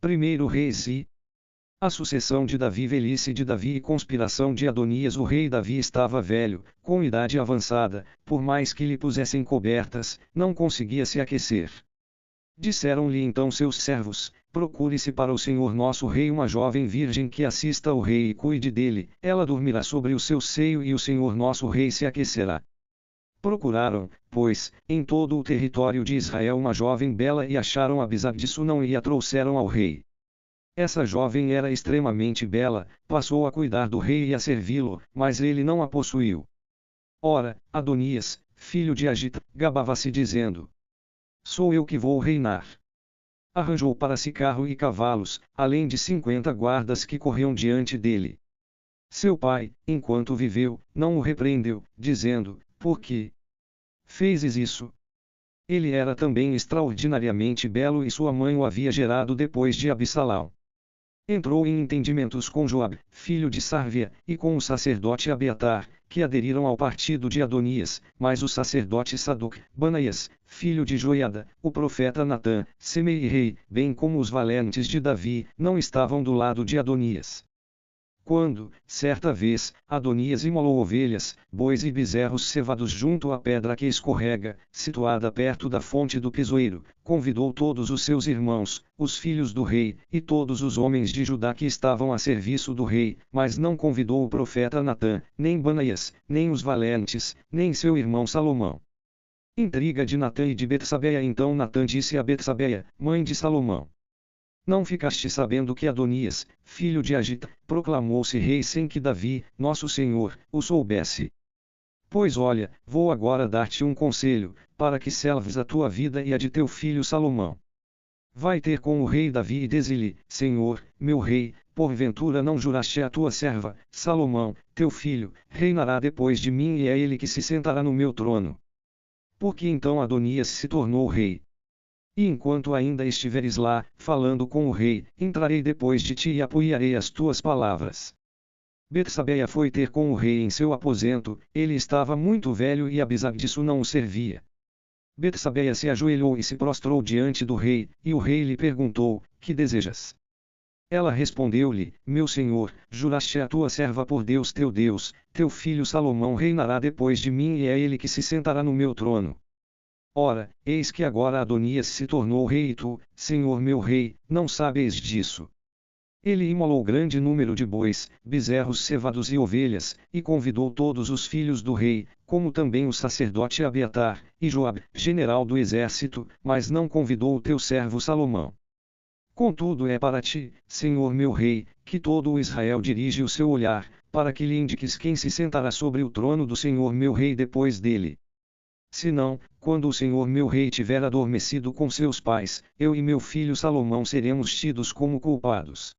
1 Reis I. A sucessão de Davi. Velhice de Davi e conspiração de Adonias. O rei Davi estava velho, com idade avançada, por mais que lhe pusessem cobertas, não conseguia se aquecer. Disseram-lhe então seus servos: procure-se para o Senhor nosso rei uma jovem virgem que assista ao rei e cuide dele, ela dormirá sobre o seu seio e o Senhor nosso rei se aquecerá. Procuraram, pois, em todo o território de Israel uma jovem bela e acharam Abisag de Sunão e a trouxeram ao rei. Essa jovem era extremamente bela, passou a cuidar do rei e a servi-lo, mas ele não a possuiu. Ora, Adonias, filho de Agita, gabava-se dizendo: sou eu que vou reinar. Arranjou para si carro e cavalos, além de 50 guardas que corriam diante dele. Seu pai, enquanto viveu, não o repreendeu, dizendo: por que fezes isso? Ele era também extraordinariamente belo e sua mãe o havia gerado depois de Absalão. Entrou em entendimentos com Joabe, filho de Sarvia, e com o sacerdote Abiatar, que aderiram ao partido de Adonias, mas o sacerdote Sadoc, Banaias, filho de Joiada, o profeta Natã, Semei rei, bem como os valentes de Davi, não estavam do lado de Adonias. Quando, certa vez, Adonias imolou ovelhas, bois e bezerros cevados junto à pedra que escorrega, situada perto da fonte do pisoeiro, convidou todos os seus irmãos, os filhos do rei, e todos os homens de Judá que estavam a serviço do rei, mas não convidou o profeta Natã, nem Banaias, nem os valentes, nem seu irmão Salomão. Intriga de Natã e de Betsabeia. Então Natã disse a Betsabeia, mãe de Salomão: não ficaste sabendo que Adonias, filho de Agita, proclamou-se rei sem que Davi, nosso senhor, o soubesse? Pois olha, vou agora dar-te um conselho, para que salves a tua vida e a de teu filho Salomão. Vai ter com o rei Davi e dize-lhe: Senhor, meu rei, porventura não juraste a tua serva, Salomão, teu filho, reinará depois de mim e é ele que se sentará no meu trono? Porque então Adonias se tornou rei. E enquanto ainda estiveres lá, falando com o rei, entrarei depois de ti e apoiarei as tuas palavras. Betsabeia foi ter com o rei em seu aposento, ele estava muito velho e Abisag de Sunão o servia. Betsabeia se ajoelhou e se prostrou diante do rei, e o rei lhe perguntou: que desejas? Ela respondeu-lhe: meu senhor, juraste a tua serva por Deus, teu filho Salomão reinará depois de mim e é ele que se sentará no meu trono. Ora, eis que agora Adonias se tornou rei e tu, senhor meu rei, não sabes disso. Ele imolou grande número de bois, bezerros cevados e ovelhas, e convidou todos os filhos do rei, como também o sacerdote Abiatar, e Joabe, general do exército, mas não convidou o teu servo Salomão. Contudo é para ti, senhor meu rei, que todo o Israel dirige o seu olhar, para que lhe indiques quem se sentará sobre o trono do senhor meu rei depois dele. Senão, quando o senhor meu rei tiver adormecido com seus pais, eu e meu filho Salomão seremos tidos como culpados.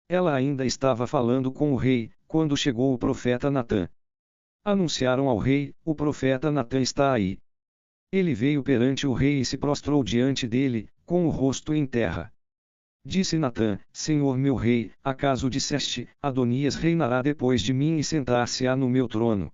Ela ainda estava falando com o rei, quando chegou o profeta Natã. Anunciaram ao rei: o profeta Natã está aí. Ele veio perante o rei e se prostrou diante dele, com o rosto em terra. Disse Natã: Senhor meu rei, acaso disseste: Adonias reinará depois de mim e sentar-se-á no meu trono?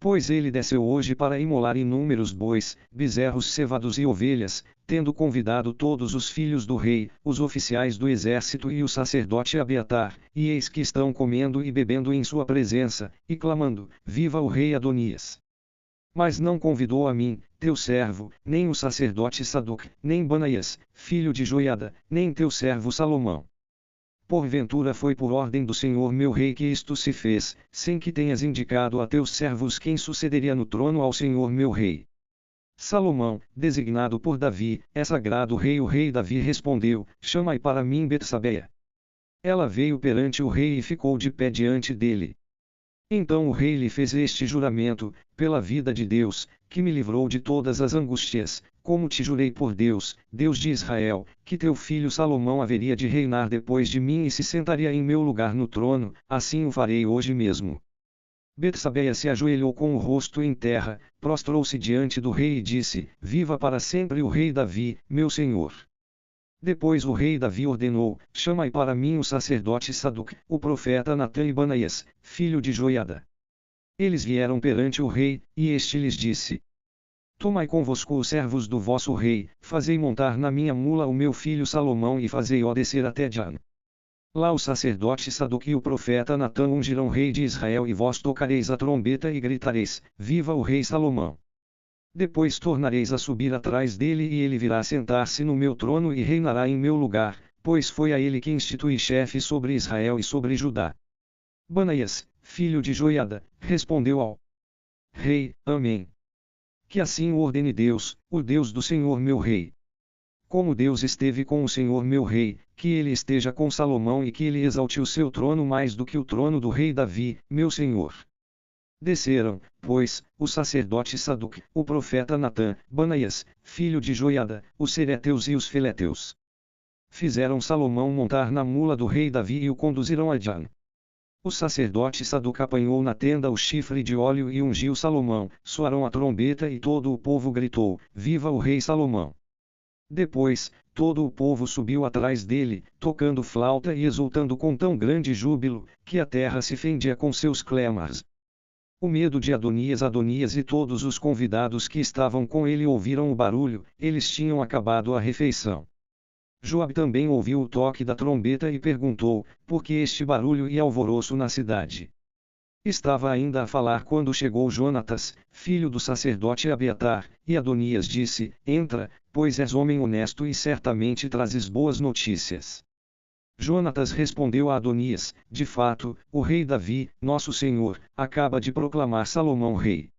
Pois ele desceu hoje para imolar inúmeros bois, bezerros cevados e ovelhas, tendo convidado todos os filhos do rei, os oficiais do exército e o sacerdote Abiatar, e eis que estão comendo e bebendo em sua presença, e clamando: Viva o rei Adonias! Mas não convidou a mim, teu servo, nem o sacerdote Sadoc, nem Banaias, filho de Joiada, nem teu servo Salomão. Porventura foi por ordem do Senhor meu rei que isto se fez, sem que tenhas indicado a teus servos quem sucederia no trono ao Senhor meu rei. Salomão, designado por Davi, é sagrado rei. O rei Davi respondeu: Chamai para mim Betsabeia. Ela veio perante o rei e ficou de pé diante dele. Então o rei lhe fez este juramento: pela vida de Deus, que me livrou de todas as angústias, como te jurei por Deus, Deus de Israel, que teu filho Salomão haveria de reinar depois de mim e se sentaria em meu lugar no trono, assim o farei hoje mesmo. Betsabeia se ajoelhou com o rosto em terra, prostrou-se diante do rei e disse: Viva para sempre o rei Davi, meu senhor. Depois o rei Davi ordenou: Chamai para mim o sacerdote Sadoc, o profeta Natã e Banaias, filho de Joiada. Eles vieram perante o rei, e este lhes disse: Tomai convosco os servos do vosso rei, fazei montar na minha mula o meu filho Salomão e fazei-o descer até Dan. Lá o sacerdote Sadoc e o profeta Natã ungirão rei de Israel e vós tocareis a trombeta e gritareis, viva o rei Salomão. Depois tornareis a subir atrás dele e ele virá sentar-se no meu trono e reinará em meu lugar, pois foi a ele que instituí chefe sobre Israel e sobre Judá. Banaias, filho de Joiada, respondeu ao rei, Amém. Que assim o ordene Deus, o Deus do Senhor meu rei. Como Deus esteve com o Senhor meu rei, que ele esteja com Salomão e que ele exalte o seu trono mais do que o trono do rei Davi, meu senhor. Desceram, pois, o sacerdote Sadoc, o profeta Natã, Banaias, filho de Joiada, os sereteus e os feleteus. Fizeram Salomão montar na mula do rei Davi e o conduziram a Dan. O sacerdote Sadoc apanhou na tenda o chifre de óleo e ungiu Salomão, soaram a trombeta e todo o povo gritou, viva o rei Salomão. Depois, todo o povo subiu atrás dele, tocando flauta e exultando com tão grande júbilo, que a terra se fendia com seus clamores. O medo de Adonias e todos os convidados que estavam com ele ouviram o barulho, eles tinham acabado a refeição. Joabe também ouviu o toque da trombeta e perguntou, por que este barulho e alvoroço na cidade? Estava ainda a falar quando chegou Jonatas, filho do sacerdote Abiatar, e Adonias disse, entra, pois és homem honesto e certamente trazes boas notícias. Jonatas respondeu a Adonias, de fato, o rei Davi, nosso senhor, acaba de proclamar Salomão rei.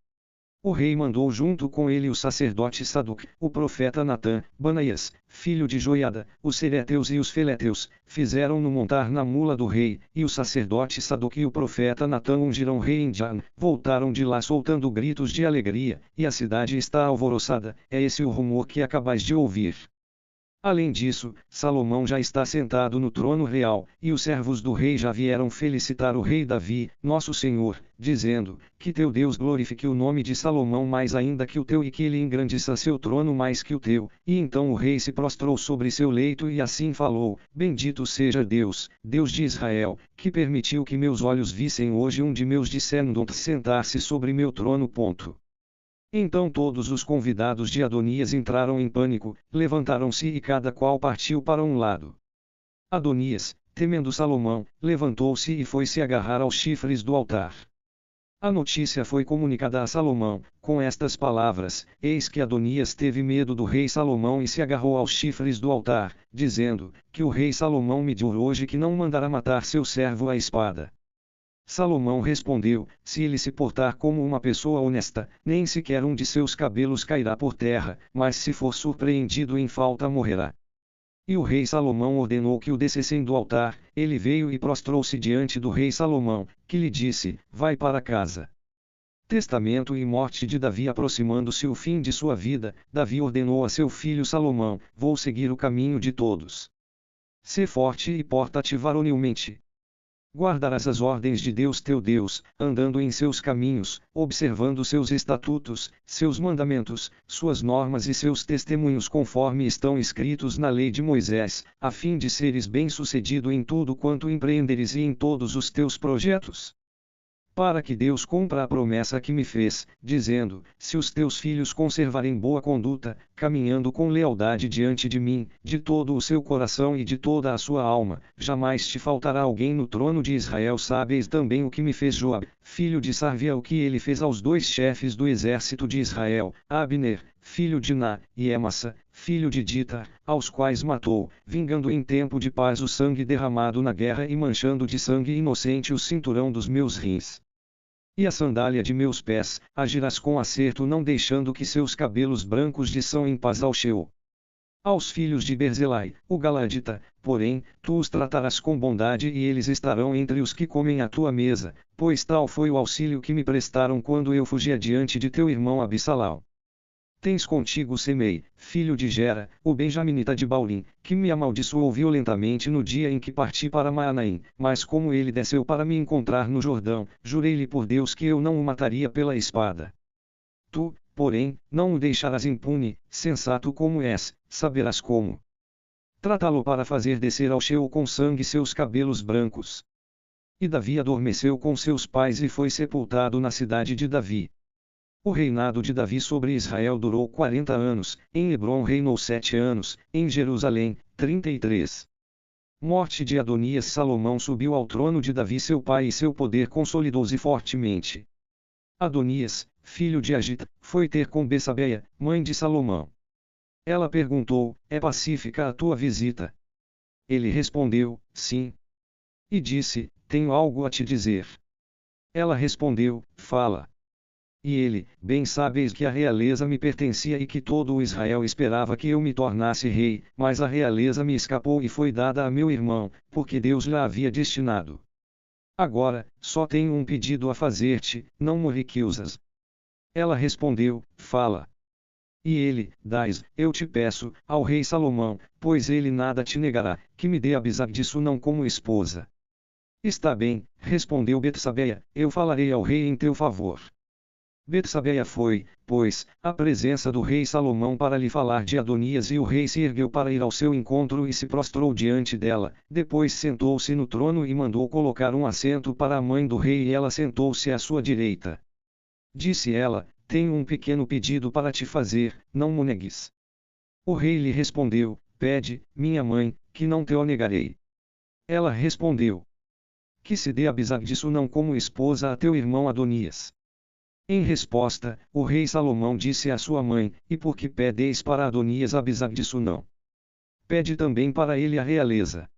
O rei mandou junto com ele o sacerdote Sadoc, o profeta Natã, Banaias, filho de Joiada, os sereteus e os feleteus, fizeram-no montar na mula do rei, e o sacerdote Sadoc e o profeta Natã ungiram rei em Dan, voltaram de lá soltando gritos de alegria, e a cidade está alvoroçada, é esse o rumor que acabais de ouvir. Além disso, Salomão já está sentado no trono real, e os servos do rei já vieram felicitar o rei Davi, nosso senhor, dizendo, que teu Deus glorifique o nome de Salomão mais ainda que o teu e que ele engrandeça seu trono mais que o teu. E então o rei se prostrou sobre seu leito e assim falou, bendito seja Deus, Deus de Israel, que permitiu que meus olhos vissem hoje um de meus descendentes sentar-se sobre meu trono. Então todos os convidados de Adonias entraram em pânico, levantaram-se e cada qual partiu para um lado. Adonias, temendo Salomão, levantou-se e foi se agarrar aos chifres do altar. A notícia foi comunicada a Salomão, com estas palavras, eis que Adonias teve medo do rei Salomão e se agarrou aos chifres do altar, dizendo, que o rei Salomão me jurou hoje que não mandará matar seu servo à espada. Salomão respondeu, se ele se portar como uma pessoa honesta, nem sequer um de seus cabelos cairá por terra, mas se for surpreendido em falta morrerá. E o rei Salomão ordenou que o descessem do altar, ele veio e prostrou-se diante do rei Salomão, que lhe disse, vai para casa. Testamento e morte de Davi. Aproximando-se o fim de sua vida, Davi ordenou a seu filho Salomão, vou seguir o caminho de todos. Sê forte e porta-te varonilmente. Guardarás as ordens de Deus teu Deus, andando em seus caminhos, observando seus estatutos, seus mandamentos, suas normas e seus testemunhos conforme estão escritos na lei de Moisés, a fim de seres bem-sucedido em tudo quanto empreenderes e em todos os teus projetos. Para que Deus cumpra a promessa que me fez, dizendo, se os teus filhos conservarem boa conduta, caminhando com lealdade diante de mim, de todo o seu coração e de toda a sua alma, jamais te faltará alguém no trono de Israel. Sabeis também o que me fez Joabe, filho de Sarvia, o que ele fez aos dois chefes do exército de Israel, Abner, filho de Ná, e Amasa, filho de Dita, aos quais matou, vingando em tempo de paz o sangue derramado na guerra e manchando de sangue inocente o cinturão dos meus rins. E a sandália de meus pés, agirás com acerto, não deixando que seus cabelos brancos desçam em paz ao Sheol. Aos filhos de Berzelai, o Galadita, porém, tu os tratarás com bondade e eles estarão entre os que comem à tua mesa, pois tal foi o auxílio que me prestaram quando eu fugia diante de teu irmão Abissalau. Tens contigo Semei, filho de Gera, o benjaminita de Baulim, que me amaldiçoou violentamente no dia em que parti para Maanaim, mas como ele desceu para me encontrar no Jordão, jurei-lhe por Deus que eu não o mataria pela espada. Tu, porém, não o deixarás impune, sensato como és, saberás como tratá-lo para fazer descer ao Sheol com sangue seus cabelos brancos. E Davi adormeceu com seus pais e foi sepultado na cidade de Davi. O reinado de Davi sobre Israel durou 40 anos, em Hebrom reinou 7 anos, em Jerusalém, 33. Morte de Adonias. Salomão subiu ao trono de Davi seu pai e seu poder consolidou-se fortemente. Adonias, filho de Agita, foi ter com Betsabeia, mãe de Salomão. Ela perguntou, é pacífica a tua visita? Ele respondeu, sim. E disse, tenho algo a te dizer. Ela respondeu, fala. E ele, bem sabeis que a realeza me pertencia e que todo o Israel esperava que eu me tornasse rei, mas a realeza me escapou e foi dada a meu irmão, porque Deus lhe havia destinado. Agora, só tenho um pedido a fazer-te, não me recusas. Ela respondeu, fala. E ele, dás, eu te peço, ao rei Salomão, pois ele nada te negará, que me dê Abisag de Sunão como esposa. Está bem, respondeu Betsabeia, eu falarei ao rei em teu favor. Betsabeia foi, pois, à presença do rei Salomão para lhe falar de Adonias, e o rei se ergueu para ir ao seu encontro e se prostrou diante dela, depois sentou-se no trono e mandou colocar um assento para a mãe do rei e ela sentou-se à sua direita. Disse ela, tenho um pequeno pedido para te fazer, não me negues. O rei lhe respondeu, pede, minha mãe, que não te o negarei. Ela respondeu, que se dê Abisag de Sunão como esposa a teu irmão Adonias. Em resposta, o rei Salomão disse à sua mãe, e por que pedeis para Adonias Abisag de Sunão? Pede também para ele a realeza.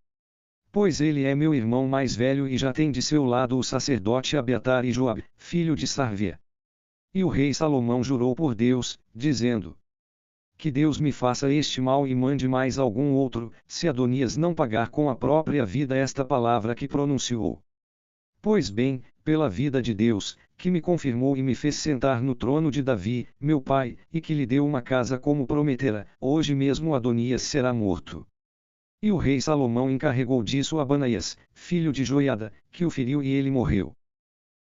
Pois ele é meu irmão mais velho e já tem de seu lado o sacerdote Abiatar e Joabe, filho de Sarvia. E o rei Salomão jurou por Deus, dizendo, que Deus me faça este mal e mande mais algum outro, se Adonias não pagar com a própria vida esta palavra que pronunciou. Pois bem, pela vida de Deus, que me confirmou e me fez sentar no trono de Davi, meu pai, e que lhe deu uma casa como prometera, hoje mesmo Adonias será morto. E o rei Salomão encarregou disso a Banaias, filho de Joiada, que o feriu e ele morreu.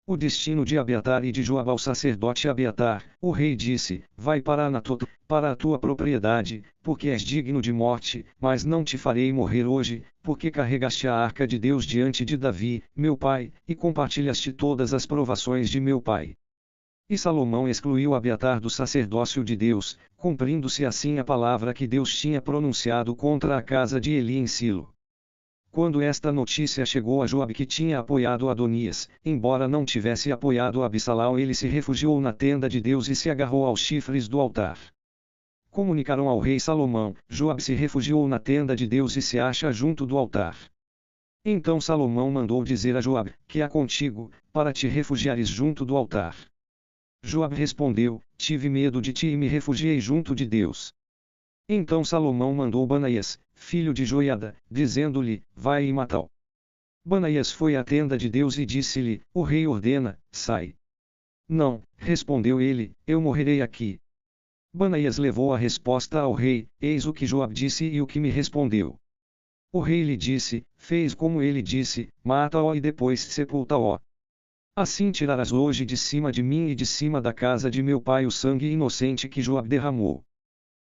O destino de Abiatar e de Joabe ao sacerdote Abiatar, o rei disse, vai para Anatot, para a tua propriedade, porque és digno de morte, mas não te farei morrer hoje, porque carregaste a arca de Deus diante de Davi, meu pai, e compartilhaste todas as provações de meu pai. E Salomão excluiu Abiatar do sacerdócio de Deus, cumprindo-se assim a palavra que Deus tinha pronunciado contra a casa de Eli em Silo. Quando esta notícia chegou a Joabe que tinha apoiado Adonias, embora não tivesse apoiado Absalão, ele se refugiou na tenda de Deus e se agarrou aos chifres do altar. Comunicaram ao rei Salomão, Joabe se refugiou na tenda de Deus e se acha junto do altar. Então Salomão mandou dizer a Joabe, que há contigo, para te refugiares junto do altar. Joabe respondeu, tive medo de ti e me refugiei junto de Deus. Então Salomão mandou Banaias, filho de Joiada, dizendo-lhe, vai e mata-o. Banaias foi à tenda de Deus e disse-lhe, o rei ordena, sai. Não, respondeu ele, eu morrerei aqui. Banaias levou a resposta ao rei, eis o que Joabe disse e o que me respondeu. O rei lhe disse, fez como ele disse, mata-o e depois sepulta-o. Assim tirarás hoje de cima de mim e de cima da casa de meu pai o sangue inocente que Joabe derramou.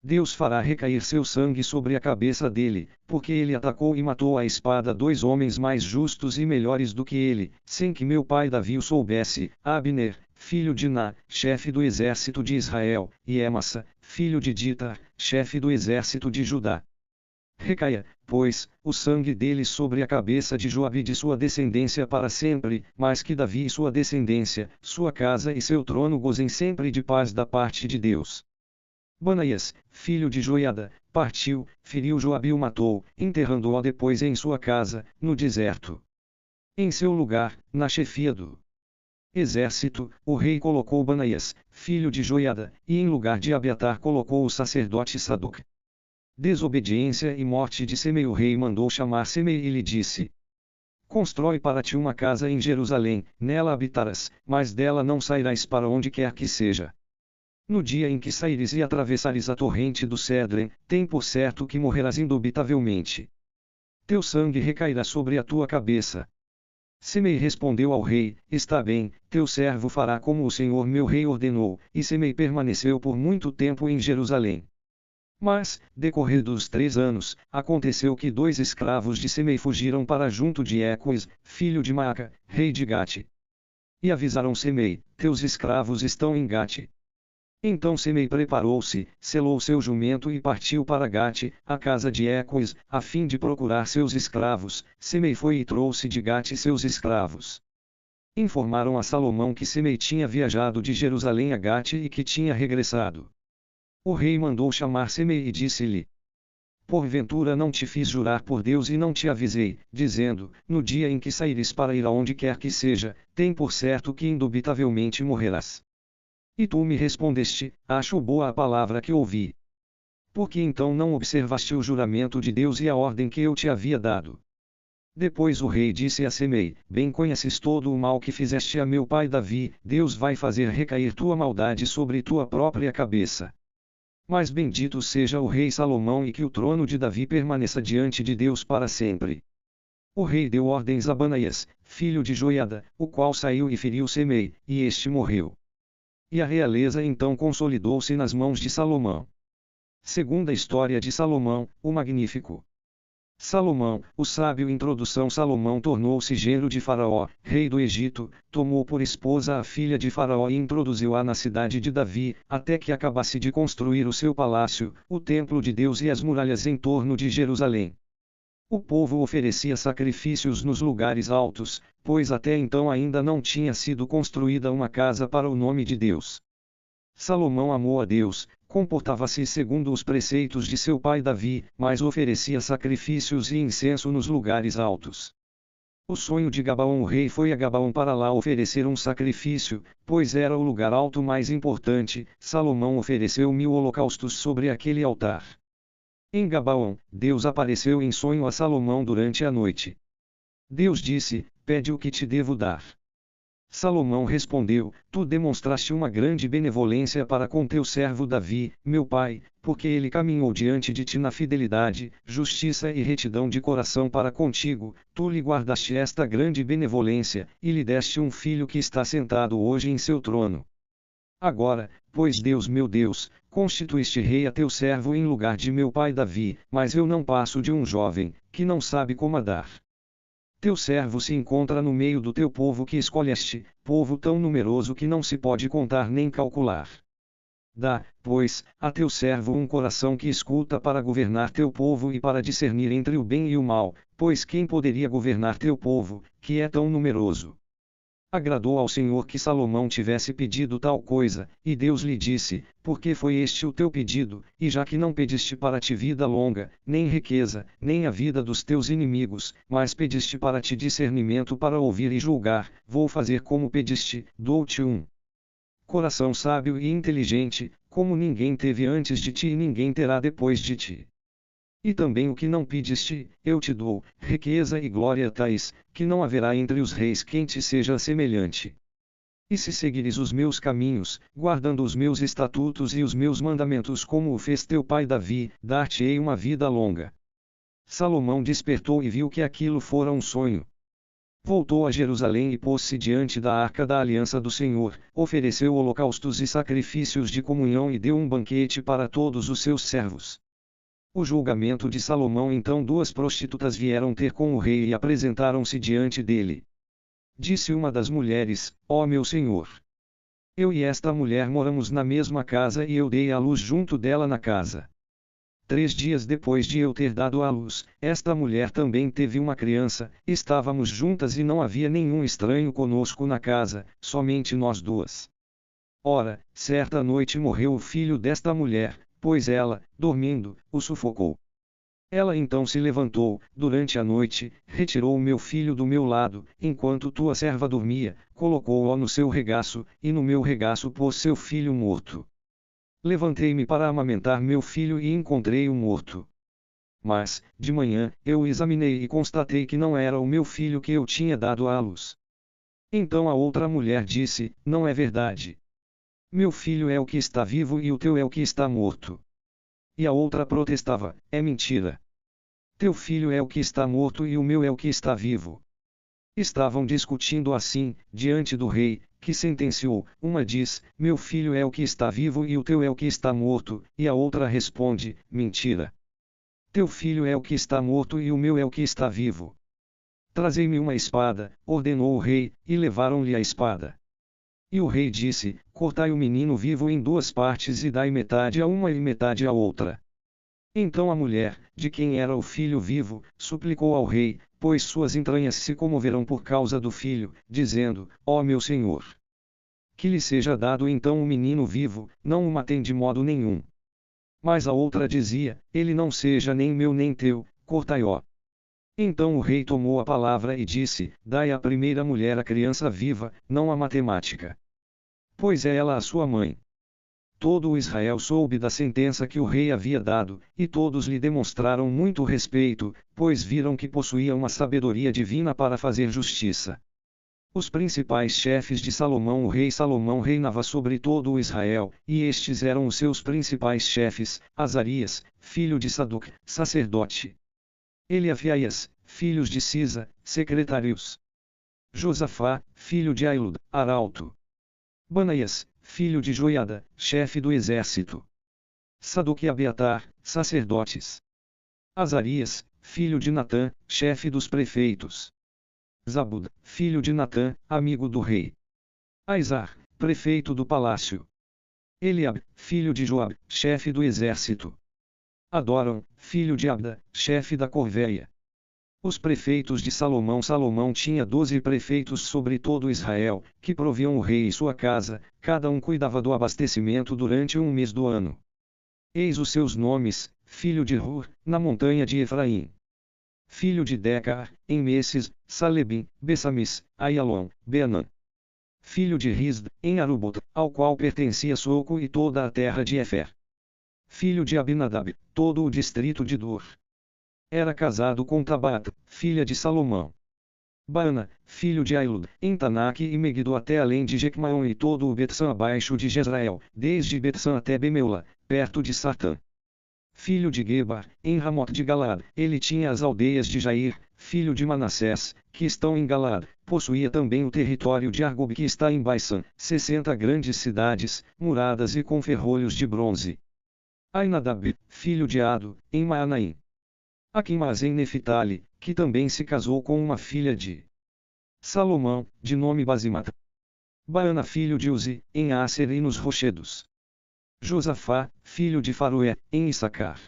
Deus fará recair seu sangue sobre a cabeça dele, porque ele atacou e matou à espada 2 homens mais justos e melhores do que ele, sem que meu pai Davi o soubesse, Abner, filho de Ná, chefe do exército de Israel, e Amasa, filho de Ditar, chefe do exército de Judá. Recaia, pois, o sangue dele sobre a cabeça de Joabe e de sua descendência para sempre, mas que Davi e sua descendência, sua casa e seu trono gozem sempre de paz da parte de Deus. Banaias, filho de Joiada, partiu, feriu Joabe e o matou, enterrando-o depois em sua casa, no deserto. Em seu lugar, na chefia do exército, o rei colocou Banaias, filho de Joiada, e em lugar de Abiatar colocou o sacerdote Sadoc. Desobediência e morte de Semei. O rei mandou chamar Semei e lhe disse, constrói para ti uma casa em Jerusalém, nela habitarás, mas dela não sairás para onde quer que seja. No dia em que saíres e atravessares a torrente do Cedrem, tem por certo que morrerás indubitavelmente. Teu sangue recairá sobre a tua cabeça. Semei respondeu ao rei, está bem, teu servo fará como o Senhor meu rei ordenou, e Semei permaneceu por muito tempo em Jerusalém. Mas, decorridos 3 anos, aconteceu que 2 escravos de Semei fugiram para junto de Ecoes, filho de Maaca, rei de Gate. E avisaram Semei, teus escravos estão em Gate. Então Semei preparou-se, selou seu jumento e partiu para Gate, a casa de Ecois, a fim de procurar seus escravos. Semei foi e trouxe de Gate seus escravos. Informaram a Salomão que Semei tinha viajado de Jerusalém a Gate e que tinha regressado. O rei mandou chamar Semei e disse-lhe: Porventura não te fiz jurar por Deus e não te avisei, dizendo, no dia em que saíres para ir aonde quer que seja, tem por certo que indubitavelmente morrerás. E tu me respondeste, acho boa a palavra que ouvi. Por que então não observaste o juramento de Deus e a ordem que eu te havia dado? Depois o rei disse a Semei, bem conheces todo o mal que fizeste a meu pai Davi, Deus vai fazer recair tua maldade sobre tua própria cabeça. Mas bendito seja o rei Salomão e que o trono de Davi permaneça diante de Deus para sempre. O rei deu ordens a Banaias, filho de Joiada, o qual saiu e feriu Semei, e este morreu. E a realeza então consolidou-se nas mãos de Salomão. Segunda história de Salomão, o Magnífico. Salomão, o sábio. Introdução. Salomão tornou-se genro de Faraó, rei do Egito, tomou por esposa a filha de Faraó e introduziu-a na cidade de Davi, até que acabasse de construir o seu palácio, o templo de Deus e as muralhas em torno de Jerusalém. O povo oferecia sacrifícios nos lugares altos, pois até então ainda não tinha sido construída uma casa para o nome de Deus. Salomão amou a Deus, comportava-se segundo os preceitos de seu pai Davi, mas oferecia sacrifícios e incenso nos lugares altos. O sonho de Gabaão. O rei foi a Gabaão para lá oferecer um sacrifício, pois era o lugar alto mais importante. Salomão ofereceu 1000 holocaustos sobre aquele altar. Em Gabaão, Deus apareceu em sonho a Salomão durante a noite. Deus disse, pede o que te devo dar. Salomão respondeu, tu demonstraste uma grande benevolência para com teu servo Davi, meu pai, porque ele caminhou diante de ti na fidelidade, justiça e retidão de coração para contigo, tu lhe guardaste esta grande benevolência, e lhe deste um filho que está sentado hoje em seu trono. Agora, pois Deus meu Deus, constituíste rei a teu servo em lugar de meu pai Davi, mas eu não passo de um jovem, que não sabe comandar. Teu servo se encontra no meio do teu povo que escolheste, povo tão numeroso que não se pode contar nem calcular. Dá, pois, a teu servo um coração que escuta para governar teu povo e para discernir entre o bem e o mal, pois quem poderia governar teu povo, que é tão numeroso? Agradou ao Senhor que Salomão tivesse pedido tal coisa, e Deus lhe disse, porque foi este o teu pedido, e já que não pediste para ti vida longa, nem riqueza, nem a vida dos teus inimigos, mas pediste para ti discernimento para ouvir e julgar, vou fazer como pediste, dou-te um coração sábio e inteligente, como ninguém teve antes de ti e ninguém terá depois de ti. E também o que não pediste, eu te dou, riqueza e glória tais, que não haverá entre os reis quem te seja semelhante. E se seguires os meus caminhos, guardando os meus estatutos e os meus mandamentos como o fez teu pai Davi, dar-te-ei uma vida longa. Salomão despertou e viu que aquilo fora um sonho. Voltou a Jerusalém e pôs-se diante da arca da aliança do Senhor, ofereceu holocaustos e sacrifícios de comunhão e deu um banquete para todos os seus servos. O julgamento de Salomão. Então 2 prostitutas vieram ter com o rei e apresentaram-se diante dele. Disse uma das mulheres, ó meu senhor, eu e esta mulher moramos na mesma casa e eu dei à luz junto dela na casa. 3 dias depois de eu ter dado à luz, esta mulher também teve uma criança, estávamos juntas e não havia nenhum estranho conosco na casa, somente nós duas. Ora, certa noite morreu o filho desta mulher, pois ela, dormindo, o sufocou. Ela então se levantou, durante a noite, retirou o meu filho do meu lado, enquanto tua serva dormia, colocou-o no seu regaço, e no meu regaço pôs seu filho morto. Levantei-me para amamentar meu filho e encontrei-o morto. Mas, de manhã, eu o examinei e constatei que não era o meu filho que eu tinha dado à luz. Então a outra mulher disse, não é verdade. Meu filho é o que está vivo e o teu é o que está morto. E a outra protestava, é mentira. Teu filho é o que está morto e o meu é o que está vivo. Estavam discutindo assim, diante do rei, que sentenciou, uma diz, meu filho é o que está vivo e o teu é o que está morto, e a outra responde, mentira. Teu filho é o que está morto e o meu é o que está vivo. Trazei-me uma espada, ordenou o rei, e levaram-lhe a espada. E o rei disse: cortai o menino vivo em duas partes e dai metade a uma e metade à outra. Então a mulher, de quem era o filho vivo, suplicou ao rei, pois suas entranhas se comoveram por causa do filho, dizendo: ó meu senhor, que lhe seja dado então o menino vivo, não o matem de modo nenhum. Mas a outra dizia: ele não seja nem meu nem teu, cortai-o. Então o rei tomou a palavra e disse: dai à primeira mulher a criança viva, não a matemática. Pois é ela a sua mãe. Todo o Israel soube da sentença que o rei havia dado, e todos lhe demonstraram muito respeito, pois viram que possuía uma sabedoria divina para fazer justiça. Os principais chefes de Salomão: o rei Salomão reinava sobre todo o Israel, e estes eram os seus principais chefes: Azarias, filho de Sadoc, sacerdote. Eliafias, filhos de Cisa, secretários. Josafá, filho de Ailud, arauto. Banaias, filho de Joiada, chefe do exército. Sadoc e Abiatar, sacerdotes. Azarias, filho de Natã, chefe dos prefeitos. Zabud, filho de Natã, amigo do rei. Aizar, prefeito do palácio. Eliabe, filho de Joabe, chefe do exército. Adoram, filho de Abda, chefe da corveia. Os prefeitos de Salomão: Salomão tinha 12 prefeitos sobre todo Israel, que proviam o rei e sua casa, cada um cuidava do abastecimento durante um mês do ano. Eis os seus nomes: filho de Hur, na montanha de Efraim. Filho de Decar, em Messes, Salebim, Bessamis, Aialon, Benã. Filho de Risd, em Arubot, ao qual pertencia Soco e toda a terra de Efer. Filho de Abinadab, todo o distrito de Dor. Era casado com Tabat, filha de Salomão. Baana, filho de Ailud, em Tanak e Megiddo até além de Jecmaon e todo o Betsan abaixo de Jezrael, desde Betsan até Bemeula, perto de Satã. Filho de Gebar, em Ramot de Galaad, ele tinha as aldeias de Jair, filho de Manassés, que estão em Galaad, possuía também o território de Argob que está em Baisan, 60 grandes cidades, muradas e com ferrolhos de bronze. Ainadab, filho de Ado, em Maanaim. Aquimas em Neftali, que também se casou com uma filha de Salomão, de nome Basimata. Baana, filho de Uzi, em Aser e nos rochedos. Josafá, filho de Farué, em Issacar.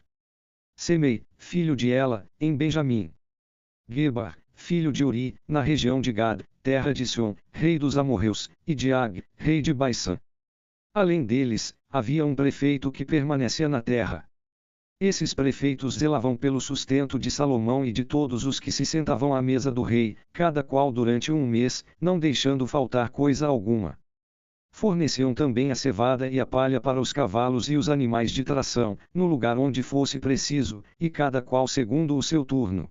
Semei, filho de Ela, em Benjamim. Gebar, filho de Uri, na região de Gad, terra de Sion, rei dos amorreus, e de Ag, rei de Baisan. Além deles, havia um prefeito que permanecia na terra. Esses prefeitos zelavam pelo sustento de Salomão e de todos os que se sentavam à mesa do rei, cada qual durante um mês, não deixando faltar coisa alguma. Forneciam também a cevada e a palha para os cavalos e os animais de tração, no lugar onde fosse preciso, e cada qual segundo o seu turno.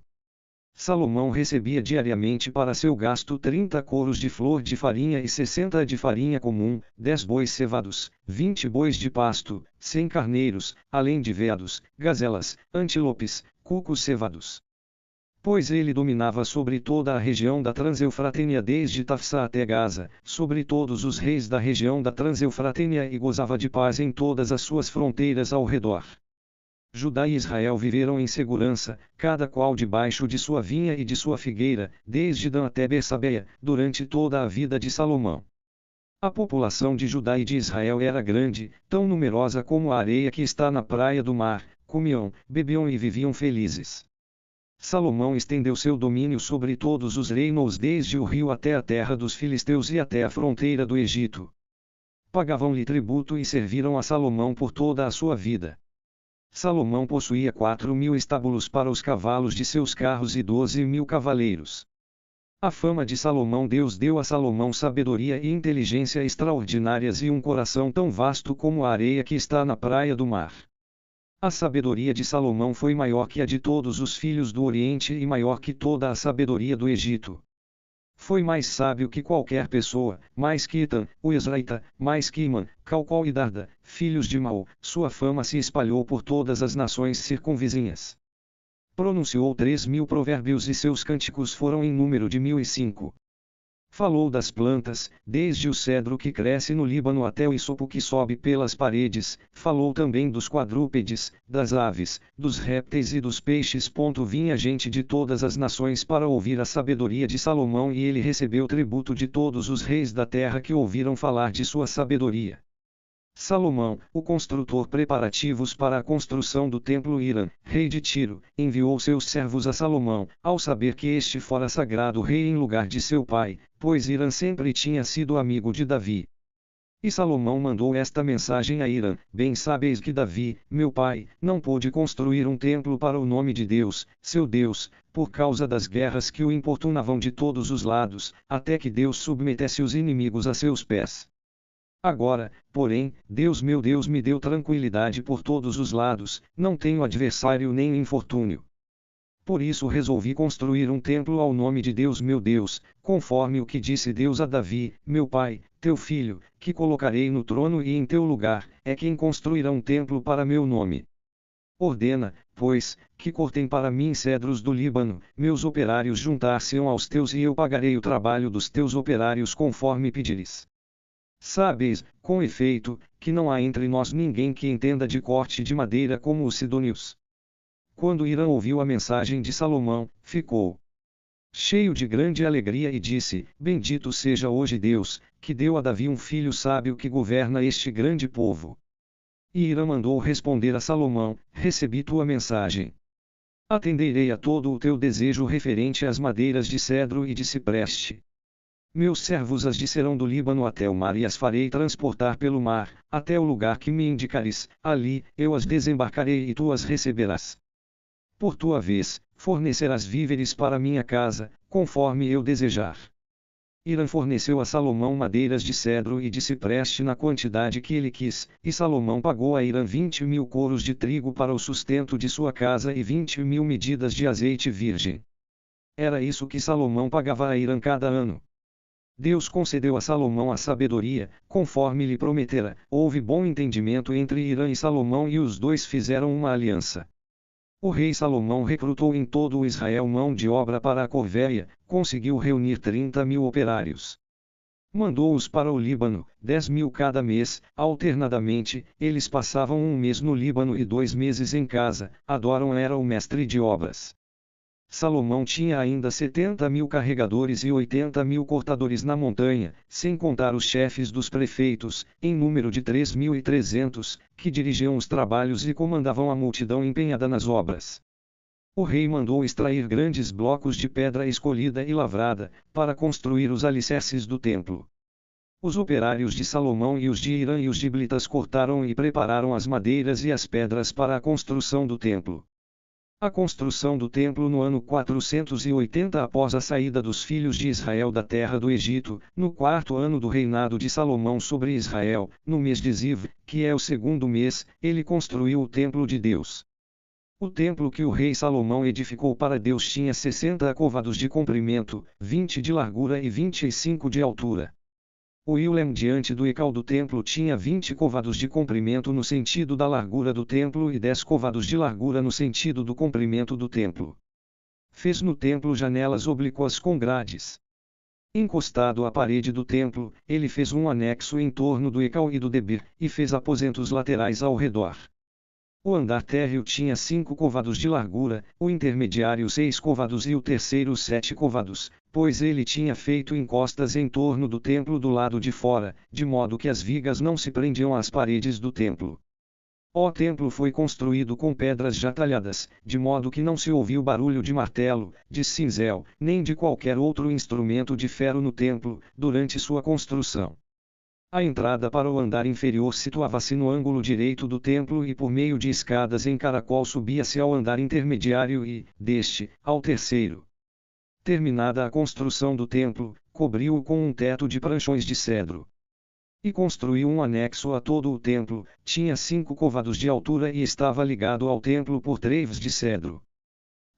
Salomão recebia diariamente para seu gasto 30 coros de flor de farinha e 60 de farinha comum, 10 bois cevados, 20 bois de pasto, 100 carneiros, além de veados, gazelas, antílopes, cucos cevados. Pois ele dominava sobre toda a região da Transeufratênia desde Tafsa até Gaza, sobre todos os reis da região da Transeufratênia e gozava de paz em todas as suas fronteiras ao redor. Judá e Israel viveram em segurança, cada qual debaixo de sua vinha e de sua figueira, desde Dan até Bersabeia, durante toda a vida de Salomão. A população de Judá e de Israel era grande, tão numerosa como a areia que está na praia do mar, comiam, bebiam e viviam felizes. Salomão estendeu seu domínio sobre todos os reinos desde o rio até a terra dos filisteus e até a fronteira do Egito. Pagavam-lhe tributo e serviram a Salomão por toda a sua vida. Salomão possuía 4.000 estábulos para os cavalos de seus carros e 12.000 cavaleiros. A fama de Salomão: Deus deu a Salomão sabedoria e inteligência extraordinárias e um coração tão vasto como a areia que está na praia do mar. A sabedoria de Salomão foi maior que a de todos os filhos do Oriente e maior que toda a sabedoria do Egito. Foi mais sábio que qualquer pessoa, mais que Itam, o Israelita, mais que Imã, Calcol e Darda, filhos de Maú. Sua fama se espalhou por todas as nações circunvizinhas. Pronunciou 3.000 provérbios e seus cânticos foram em número de 1.005. Falou das plantas, desde o cedro que cresce no Líbano até o hisopo que sobe pelas paredes. Falou também dos quadrúpedes, das aves, dos répteis e dos peixes. Vinha gente de todas as nações para ouvir a sabedoria de Salomão, e ele recebeu tributo de todos os reis da terra que ouviram falar de sua sabedoria. Salomão, o construtor, preparativos para a construção do templo. Hiram, rei de Tiro, enviou seus servos a Salomão, ao saber que este fora sagrado rei em lugar de seu pai, pois Hiram sempre tinha sido amigo de Davi. E Salomão mandou esta mensagem a Hiram: bem sabeis que Davi, meu pai, não pôde construir um templo para o nome de Deus, seu Deus, por causa das guerras que o importunavam de todos os lados, até que Deus submetesse os inimigos a seus pés. Agora, porém, Deus meu Deus me deu tranquilidade por todos os lados, não tenho adversário nem infortúnio. Por isso resolvi construir um templo ao nome de Deus meu Deus, conforme o que disse Deus a Davi, meu pai, teu filho, que colocarei no trono e em teu lugar, é quem construirá um templo para meu nome. Ordena, pois, que cortem para mim cedros do Líbano, meus operários juntar-se-ão aos teus e eu pagarei o trabalho dos teus operários conforme pedires. Sabes, com efeito, que não há entre nós ninguém que entenda de corte de madeira como os sidônios. Quando Hiram ouviu a mensagem de Salomão, ficou cheio de grande alegria e disse: bendito seja hoje Deus, que deu a Davi um filho sábio que governa este grande povo. E Hiram mandou responder a Salomão: recebi tua mensagem. Atenderei a todo o teu desejo referente às madeiras de cedro e de cipreste. Meus servos as descerão do Líbano até o mar e as farei transportar pelo mar, até o lugar que me indicares, ali, eu as desembarcarei e tu as receberás. Por tua vez, fornecerás víveres para minha casa, conforme eu desejar. Hiram forneceu a Salomão madeiras de cedro e de cipreste na quantidade que ele quis, e Salomão pagou a Hiram 20.000 coros de trigo para o sustento de sua casa e 20.000 medidas de azeite virgem. Era isso que Salomão pagava a Hiram cada ano. Deus concedeu a Salomão a sabedoria, conforme lhe prometera. Houve bom entendimento entre Hiram e Salomão e os dois fizeram uma aliança. O rei Salomão recrutou em todo o Israel mão de obra para a corvéia, conseguiu reunir 30.000 operários. Mandou-os para o Líbano, 10.000 cada mês, alternadamente. Eles passavam um mês no Líbano e 2 meses em casa. Adoram era o mestre de obras. Salomão tinha ainda 70.000 carregadores e 80.000 cortadores na montanha, sem contar os chefes dos prefeitos, em número de 3.300, que dirigiam os trabalhos e comandavam a multidão empenhada nas obras. O rei mandou extrair grandes blocos de pedra escolhida e lavrada, para construir os alicerces do templo. Os operários de Salomão e os de Hiram e os giblitas cortaram e prepararam as madeiras e as pedras para a construção do templo. A construção do templo no ano 480 após a saída dos filhos de Israel da terra do Egito, no 4º ano do reinado de Salomão sobre Israel, no mês de Ziv, que é o 2º mês, ele construiu o templo de Deus. O templo que o rei Salomão edificou para Deus tinha 60 côvados de comprimento, 20 de largura e 25 de altura. O Uilem diante do ecal do templo tinha 20 côvados de comprimento no sentido da largura do templo e 10 côvados de largura no sentido do comprimento do templo. Fez no templo janelas oblíquas com grades. Encostado à parede do templo, ele fez um anexo em torno do ecal e do debir, e fez aposentos laterais ao redor. O andar térreo tinha 5 côvados de largura, o intermediário 6 côvados e o terceiro 7 côvados, pois ele tinha feito encostas em torno do templo do lado de fora, de modo que as vigas não se prendiam às paredes do templo. O templo foi construído com pedras já talhadas, de modo que não se ouviu barulho de martelo, de cinzel, nem de qualquer outro instrumento de ferro no templo, durante sua construção. A entrada para o andar inferior situava-se no ângulo direito do templo e por meio de escadas em caracol subia-se ao andar intermediário e, deste, ao terceiro. Terminada a construção do templo, cobriu-o com um teto de pranchões de cedro. E construiu um anexo a todo o templo, tinha 5 côvados de altura e estava ligado ao templo por treves de cedro.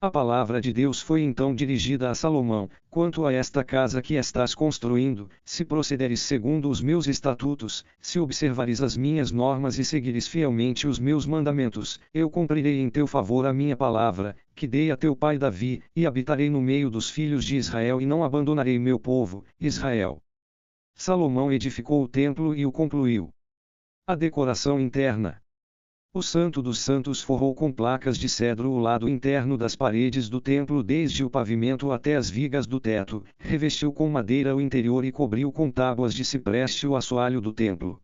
A palavra de Deus foi então dirigida a Salomão: quanto a esta casa que estás construindo, se procederes segundo os meus estatutos, se observares as minhas normas e seguires fielmente os meus mandamentos, eu cumprirei em teu favor a minha palavra, que dei a teu pai Davi, e habitarei no meio dos filhos de Israel e não abandonarei meu povo, Israel. Salomão edificou o templo e o concluiu. A decoração interna. O Santo dos Santos forrou com placas de cedro o lado interno das paredes do templo desde o pavimento até as vigas do teto, revestiu com madeira o interior e cobriu com tábuas de cipreste o assoalho do templo.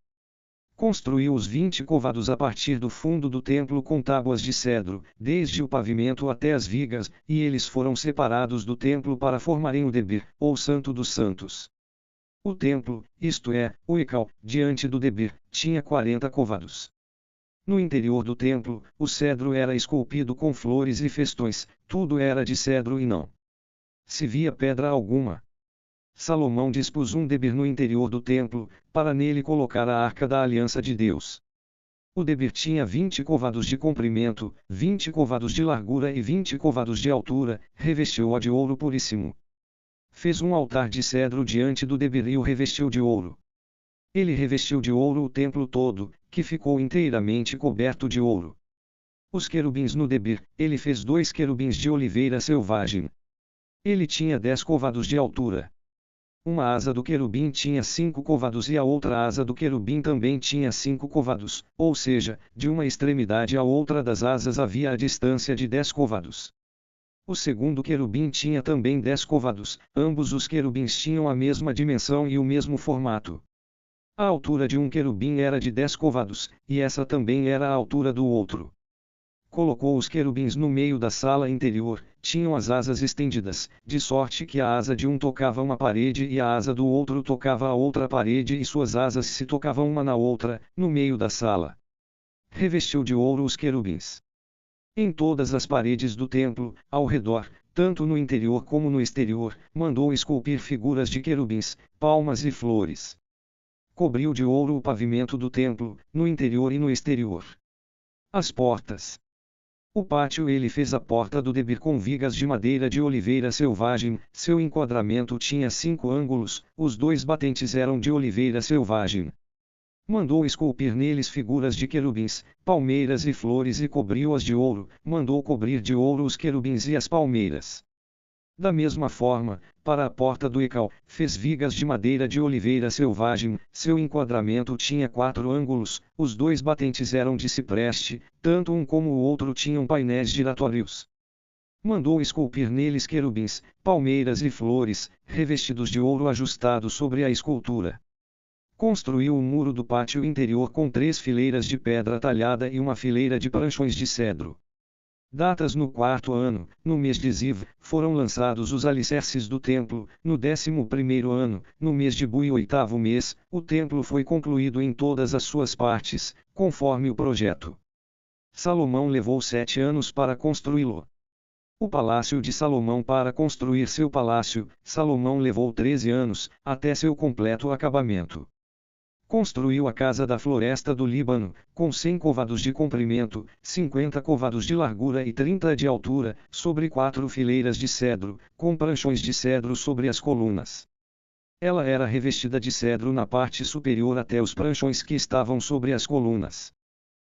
Construiu os 20 côvados a partir do fundo do templo com tábuas de cedro, desde o pavimento até as vigas, e eles foram separados do templo para formarem o debir, ou Santo dos Santos. O templo, isto é, o Eical, diante do debir, tinha 40 côvados. No interior do templo, o cedro era esculpido com flores e festões, tudo era de cedro e não se via pedra alguma. Salomão dispôs um debir no interior do templo, para nele colocar a arca da aliança de Deus. O debir tinha 20 côvados de comprimento, 20 côvados de largura e 20 côvados de altura, revestiu-a de ouro puríssimo. Fez um altar de cedro diante do debir e o revestiu de ouro. Ele revestiu de ouro o templo todo, que ficou inteiramente coberto de ouro. Os querubins no debir, ele fez 2 querubins de oliveira selvagem. Ele tinha 10 côvados de altura. Uma asa do querubim tinha 5 côvados e a outra asa do querubim também tinha 5 côvados, ou seja, de uma extremidade à outra das asas havia a distância de 10 côvados. O segundo querubim tinha também 10 côvados, ambos os querubins tinham a mesma dimensão e o mesmo formato. A altura de um querubim era de 10 côvados, e essa também era a altura do outro. Colocou os querubins no meio da sala interior, tinham as asas estendidas, de sorte que a asa de um tocava uma parede e a asa do outro tocava a outra parede e suas asas se tocavam uma na outra, no meio da sala. Revestiu de ouro os querubins. Em todas as paredes do templo, ao redor, tanto no interior como no exterior, mandou esculpir figuras de querubins, palmas e flores. Cobriu de ouro o pavimento do templo, no interior e no exterior. As portas. O pátio ele fez a porta do debir com vigas de madeira de oliveira selvagem, seu enquadramento tinha 5 ângulos, os 2 batentes eram de oliveira selvagem. Mandou esculpir neles figuras de querubins, palmeiras e flores e cobriu-as de ouro, mandou cobrir de ouro os querubins e as palmeiras. Da mesma forma, para a porta do Eical, fez vigas de madeira de oliveira selvagem, seu enquadramento tinha 4 ângulos, os 2 batentes eram de cipreste, tanto um como o outro tinham painéis giratórios. Mandou esculpir neles querubins, palmeiras e flores, revestidos de ouro ajustado sobre a escultura. Construiu o muro do pátio interior com 3 fileiras de pedra talhada e uma fileira de pranchões de cedro. Datas no 4º ano, no mês de Ziv, foram lançados os alicerces do templo, no 11º ano, no mês de Bui 8º mês, o templo foi concluído em todas as suas partes, conforme o projeto. Salomão levou 7 anos para construí-lo. O palácio de Salomão. Para construir seu palácio, Salomão levou 13 anos, até seu completo acabamento. Construiu a casa da floresta do Líbano, com 100 côvados de comprimento, 50 côvados de largura e 30 de altura, sobre 4 fileiras de cedro, com pranchões de cedro sobre as colunas. Ela era revestida de cedro na parte superior até os pranchões que estavam sobre as colunas.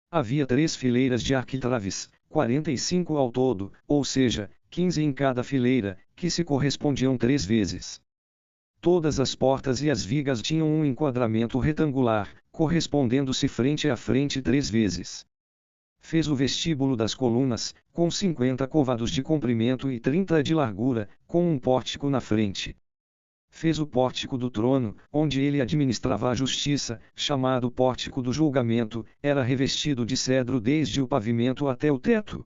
Havia 3 fileiras de arquitraves, 45 ao todo, ou seja, 15 em cada fileira, que se correspondiam 3 vezes. Todas as portas e as vigas tinham um enquadramento retangular, correspondendo-se frente a frente 3 vezes. Fez o vestíbulo das colunas, com 50 côvados de comprimento e 30 de largura, com um pórtico na frente. Fez o pórtico do trono, onde ele administrava a justiça, chamado pórtico do julgamento, era revestido de cedro desde o pavimento até o teto.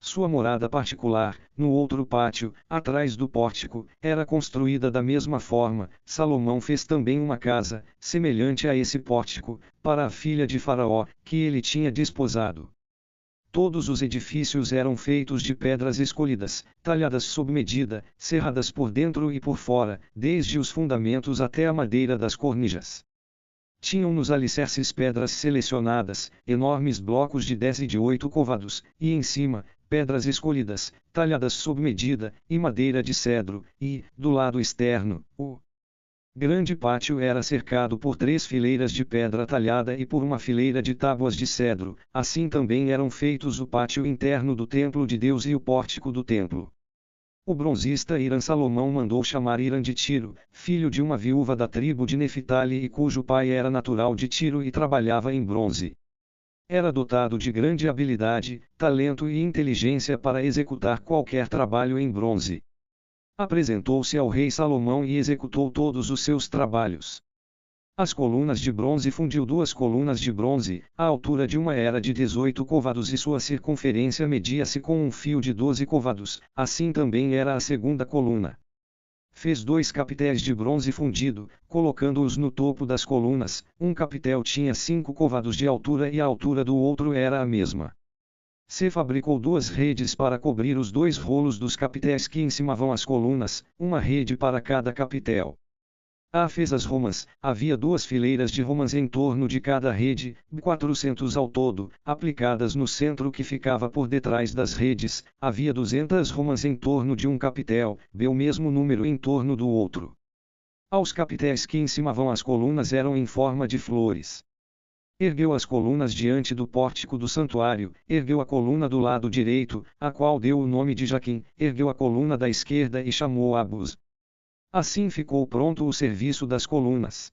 Sua morada particular, no outro pátio, atrás do pórtico, era construída da mesma forma. Salomão fez também uma casa, semelhante a esse pórtico, para a filha de Faraó, que ele tinha desposado. Todos os edifícios eram feitos de pedras escolhidas, talhadas sob medida, serradas por dentro e por fora, desde os fundamentos até a madeira das cornijas. Tinham nos alicerces pedras selecionadas, enormes blocos de 10 e de 8 côvados, e em cima, pedras escolhidas, talhadas sob medida, e madeira de cedro, e, do lado externo, o grande pátio era cercado por 3 fileiras de pedra talhada e por uma fileira de tábuas de cedro. Assim também eram feitos o pátio interno do templo de Deus e o pórtico do templo. O bronzista Hiram Salomão mandou chamar Hiram de Tiro, filho de uma viúva da tribo de Neftali e cujo pai era natural de Tiro e trabalhava em bronze. Era dotado de grande habilidade, talento e inteligência para executar qualquer trabalho em bronze. Apresentou-se ao rei Salomão e executou todos os seus trabalhos. As colunas de bronze fundiu 2 colunas de bronze, a altura de uma era de 18 côvados e sua circunferência media-se com um fio de 12 côvados, assim também era a segunda coluna. Fez 2 capitéis de bronze fundido, colocando-os no topo das colunas. Um capitel tinha 5 côvados de altura e a altura do outro era a mesma. Se fabricou 2 redes para cobrir os 2 rolos dos capitéis que encimavam as colunas, uma rede para cada capitel. Fez as romãs, havia 2 fileiras de romãs em torno de cada rede, 400 ao todo, aplicadas no centro que ficava por detrás das redes. Havia 200 romãs em torno de um capitel, o mesmo número em torno do outro. Aos capitéis que encimavam as colunas eram em forma de flores. Ergueu as colunas diante do pórtico do santuário, ergueu a coluna do lado direito, a qual deu o nome de Jaquim, ergueu a coluna da esquerda e chamou-a Buz. Assim ficou pronto o serviço das colunas.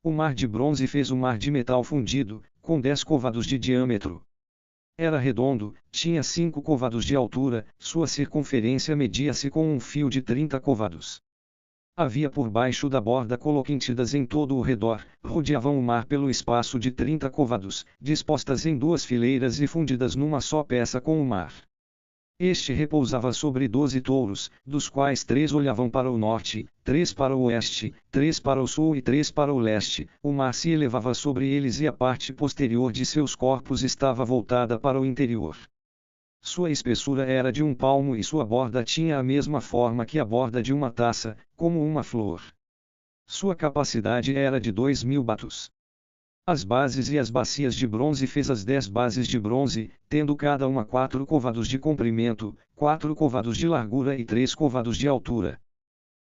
O mar de bronze fez o mar de metal fundido, com 10 côvados de diâmetro. Era redondo, tinha 5 côvados de altura, sua circunferência media-se com um fio de 30 côvados. Havia por baixo da borda coloquintidas em todo o redor, rodeavam o mar pelo espaço de 30 côvados, dispostas em 2 fileiras e fundidas numa só peça com o mar. Este repousava sobre 12 touros, dos quais 3 olhavam para o norte, 3 para o oeste, 3 para o sul e 3 para o leste. O mar se elevava sobre eles e a parte posterior de seus corpos estava voltada para o interior. Sua espessura era de 1 palmo e sua borda tinha a mesma forma que a borda de uma taça, como uma flor. Sua capacidade era de 2.000 batos. As bases e as bacias de bronze fez as 10 bases de bronze, tendo cada uma 4 côvados de comprimento, 4 côvados de largura e 3 côvados de altura.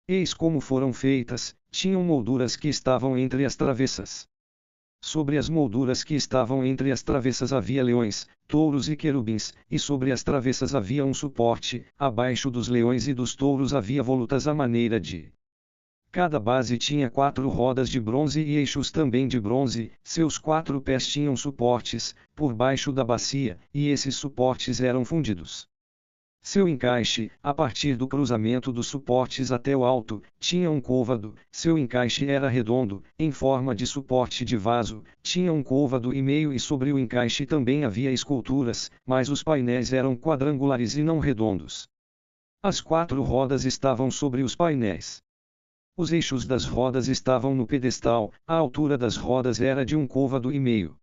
Eis como foram feitas: tinham molduras que estavam entre as travessas. Sobre as molduras que estavam entre as travessas havia leões, touros e querubins, e sobre as travessas havia um suporte. Abaixo dos leões e dos touros havia volutas à maneira de. Cada base tinha 4 rodas de bronze e eixos também de bronze. Seus 4 pés tinham suportes, por baixo da bacia, e esses suportes eram fundidos. Seu encaixe, a partir do cruzamento dos suportes até o alto, tinha um côvado. Seu encaixe era redondo, em forma de suporte de vaso, tinha um côvado e meio e sobre o encaixe também havia esculturas, mas os painéis eram quadrangulares e não redondos. As 4 rodas estavam sobre os painéis. Os eixos das rodas estavam no pedestal, a altura das rodas era de 1 côvado e meio.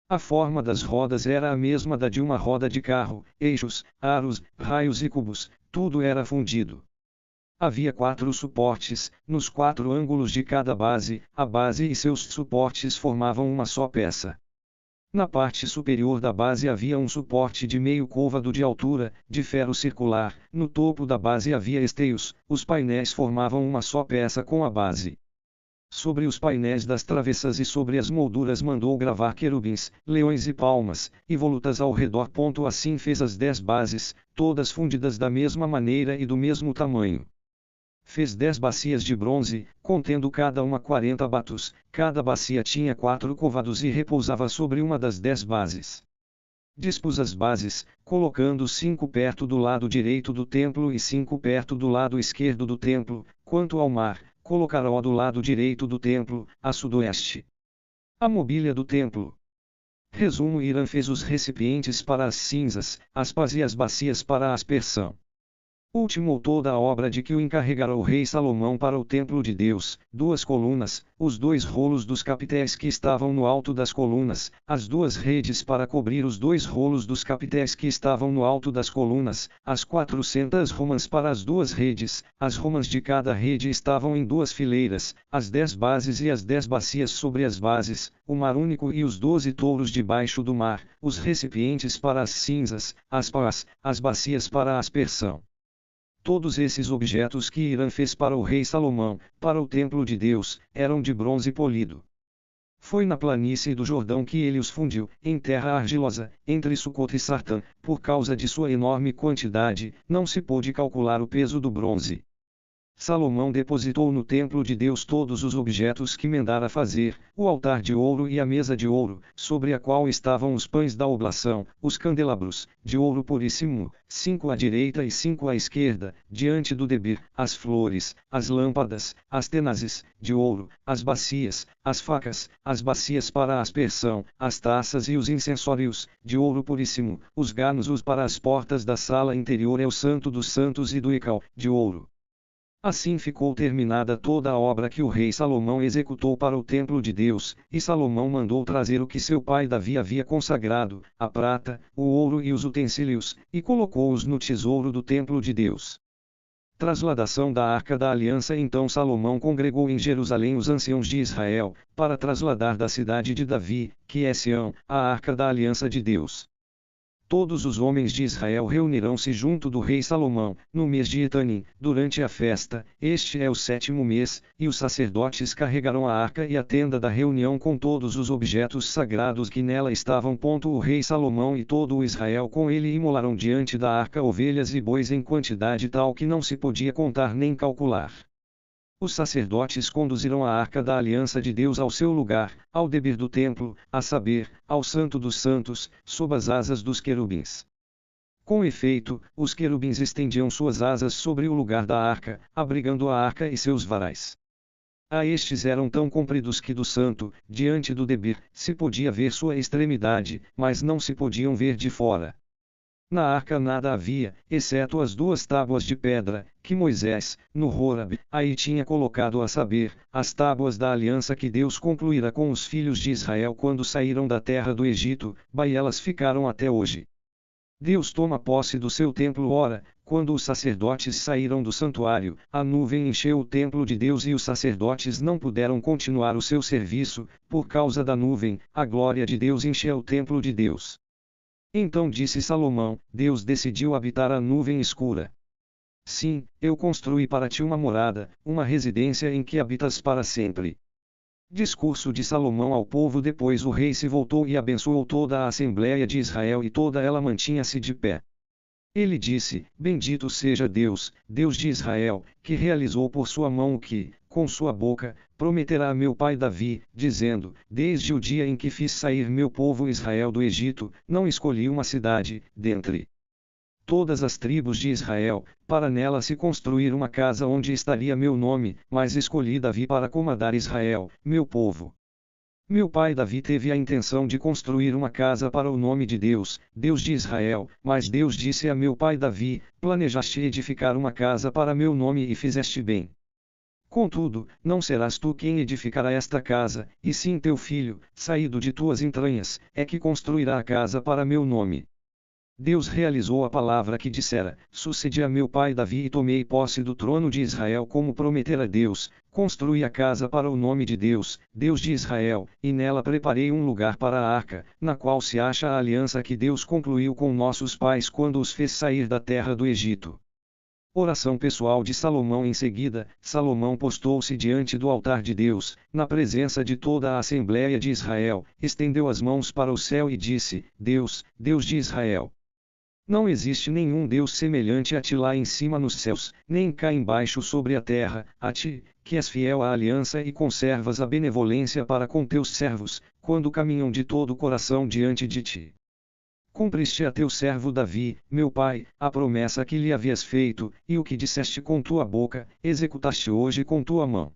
A forma das rodas era a mesma da de uma roda de carro, eixos, aros, raios e cubos, tudo era fundido. Havia 4 suportes, nos 4 ângulos de cada base, a base e seus suportes formavam uma só peça. Na parte superior da base havia um suporte de meio côvado de altura, de ferro circular. No topo da base havia esteios. Os painéis formavam uma só peça com a base. Sobre os painéis das travessas e sobre as molduras mandou gravar querubins, leões e palmas, e volutas ao redor. Assim fez as 10 bases, todas fundidas da mesma maneira e do mesmo tamanho. Fez 10 bacias de bronze, contendo cada uma 40 batos. Cada bacia tinha 4 côvados e repousava sobre uma das 10 bases. Dispus as bases, colocando 5 perto do lado direito do templo e 5 perto do lado esquerdo do templo. Quanto ao mar, colocará do lado direito do templo, a sudoeste. A mobília do templo. Resumo: Hiram fez os recipientes para as cinzas, as pás e as bacias para a aspersão. Ultimou toda a obra de que o encarregara o rei Salomão para o templo de Deus, 2 colunas, os 2 rolos dos capitéis que estavam no alto das colunas, as 2 redes para cobrir os 2 rolos dos capitéis que estavam no alto das colunas, as 400 romãs para as 2 redes, as romãs de cada rede estavam em 2 fileiras, as 10 bases e as 10 bacias sobre as bases, o mar único e os 12 touros debaixo do mar, os recipientes para as cinzas, as pás, as bacias para a aspersão. Todos esses objetos que Hiram fez para o rei Salomão, para o templo de Deus, eram de bronze polido. Foi na planície do Jordão que ele os fundiu, em terra argilosa, entre Sucote e Sartã, por causa de sua enorme quantidade, não se pôde calcular o peso do bronze. Salomão depositou no templo de Deus todos os objetos que mandara fazer, o altar de ouro e a mesa de ouro, sobre a qual estavam os pães da oblação, os candelabros, de ouro puríssimo, 5 à direita e 5 à esquerda, diante do debir, as flores, as lâmpadas, as tenazes, de ouro, as bacias, as facas, as bacias para a aspersão, as taças e os incensórios, de ouro puríssimo, os ganos para as portas da sala interior e o santo dos santos e do ecal, de ouro. Assim ficou terminada toda a obra que o rei Salomão executou para o templo de Deus, e Salomão mandou trazer o que seu pai Davi havia consagrado, a prata, o ouro e os utensílios, e colocou-os no tesouro do templo de Deus. Trasladação da Arca da Aliança. Então Salomão congregou em Jerusalém os anciãos de Israel, para trasladar da cidade de Davi, que é Sião, a Arca da Aliança de Deus. Todos os homens de Israel reunirão-se junto do rei Salomão, no mês de Etanim, durante a festa, este é o 7º mês, e os sacerdotes carregarão a arca e a tenda da reunião com todos os objetos sagrados que nela estavam. O rei Salomão e todo o Israel com ele imolarão diante da arca ovelhas e bois em quantidade tal que não se podia contar nem calcular. Os sacerdotes conduzirão a arca da aliança de Deus ao seu lugar, ao debir do templo, a saber, ao Santo dos Santos, sob as asas dos querubins. Com efeito, os querubins estendiam suas asas sobre o lugar da arca, abrigando a arca e seus varais. Estes eram tão compridos que do santo, diante do debir, se podia ver sua extremidade, mas não se podiam ver de fora. Na arca nada havia, exceto as 2 tábuas de pedra, que Moisés, no Horebe, aí tinha colocado, a saber, as tábuas da aliança que Deus concluíra com os filhos de Israel quando saíram da terra do Egito, elas ficaram até hoje. Deus toma posse do seu templo. Ora, quando os sacerdotes saíram do santuário, a nuvem encheu o templo de Deus e os sacerdotes não puderam continuar o seu serviço, por causa da nuvem, a glória de Deus encheu o templo de Deus. Então disse Salomão: Deus decidiu habitar a nuvem escura. Sim, eu construí para ti uma morada, uma residência em que habitas para sempre. Discurso de Salomão ao povo. Depois o rei se voltou e abençoou toda a Assembleia de Israel e toda ela mantinha-se de pé. Ele disse: Bendito seja Deus, Deus de Israel, que realizou por sua mão o que, com sua boca, prometerá a meu pai Davi, dizendo: Desde o dia em que fiz sair meu povo Israel do Egito, não escolhi uma cidade, dentre todas as tribos de Israel, para nela se construir uma casa onde estaria meu nome, mas escolhi Davi para comandar Israel, meu povo. Meu pai Davi teve a intenção de construir uma casa para o nome de Deus, Deus de Israel, mas Deus disse a meu pai Davi: Planejaste edificar uma casa para meu nome e fizeste bem. Contudo, não serás tu quem edificará esta casa, e sim teu filho, saído de tuas entranhas, é que construirá a casa para meu nome. Deus realizou a palavra que dissera: Sucedi a meu pai Davi e tomei posse do trono de Israel como prometera Deus, construí a casa para o nome de Deus, Deus de Israel, e nela preparei um lugar para a arca, na qual se acha a aliança que Deus concluiu com nossos pais quando os fez sair da terra do Egito. Oração pessoal de Salomão. Em seguida, Salomão postou-se diante do altar de Deus, na presença de toda a Assembleia de Israel, estendeu as mãos para o céu e disse: Deus, Deus de Israel. Não existe nenhum Deus semelhante a ti lá em cima nos céus, nem cá embaixo sobre a terra, a ti, que és fiel à aliança e conservas a benevolência para com teus servos, quando caminham de todo o coração diante de ti. Cumpriste a teu servo Davi, meu pai, a promessa que lhe havias feito, e o que disseste com tua boca, executaste hoje com tua mão.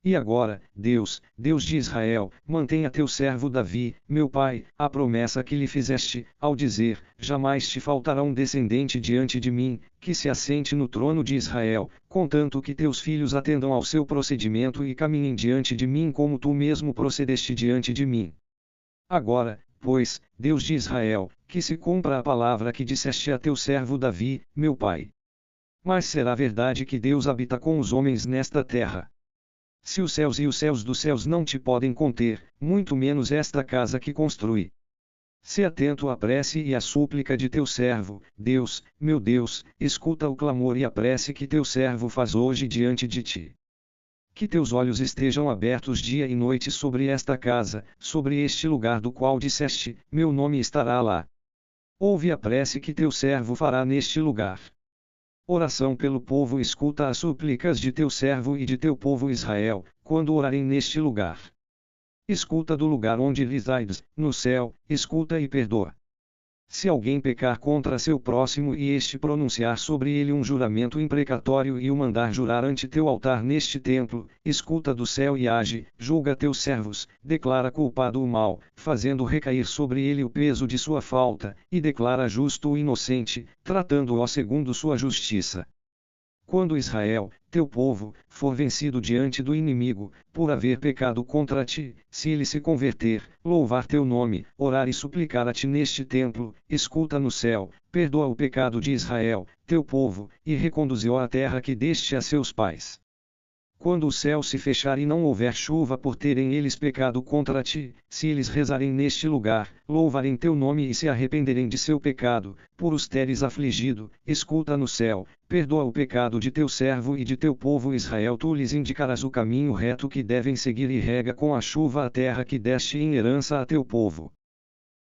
E agora, Deus, Deus de Israel, mantenha teu servo Davi, meu pai, a promessa que lhe fizeste, ao dizer: jamais te faltará um descendente diante de mim, que se assente no trono de Israel, contanto que teus filhos atendam ao seu procedimento e caminhem diante de mim como tu mesmo procedeste diante de mim. Agora, pois, Deus de Israel, que se cumpra a palavra que disseste a teu servo Davi, meu pai. Mas será verdade que Deus habita com os homens nesta terra. Se os céus e os céus dos céus não te podem conter, muito menos esta casa que construí. Se atento à prece e à súplica de teu servo, Deus, meu Deus, escuta o clamor e a prece que teu servo faz hoje diante de ti. Que teus olhos estejam abertos dia e noite sobre esta casa, sobre este lugar do qual disseste: meu nome estará lá. Ouve a prece que teu servo fará neste lugar. Oração pelo povo. Escuta as súplicas de teu servo e de teu povo Israel, quando orarem neste lugar. Escuta do lugar onde resides, no céu, escuta e perdoa. Se alguém pecar contra seu próximo e este pronunciar sobre ele um juramento imprecatório e o mandar jurar ante teu altar neste templo, escuta do céu e age, julga teus servos, declara culpado o mal, fazendo recair sobre ele o peso de sua falta, e declara justo o inocente, tratando-o segundo sua justiça. Quando Israel, teu povo, for vencido diante do inimigo, por haver pecado contra ti, se ele se converter, louvar teu nome, orar e suplicar a ti neste templo, escuta no céu, perdoa o pecado de Israel, teu povo, e reconduze-o à terra que deste a seus pais. Quando o céu se fechar e não houver chuva por terem eles pecado contra ti, se eles rezarem neste lugar, louvarem teu nome e se arrependerem de seu pecado, por os teres afligido, escuta no céu, perdoa o pecado de teu servo e de teu povo Israel. Tu lhes indicarás o caminho reto que devem seguir e rega com a chuva a terra que deste em herança a teu povo.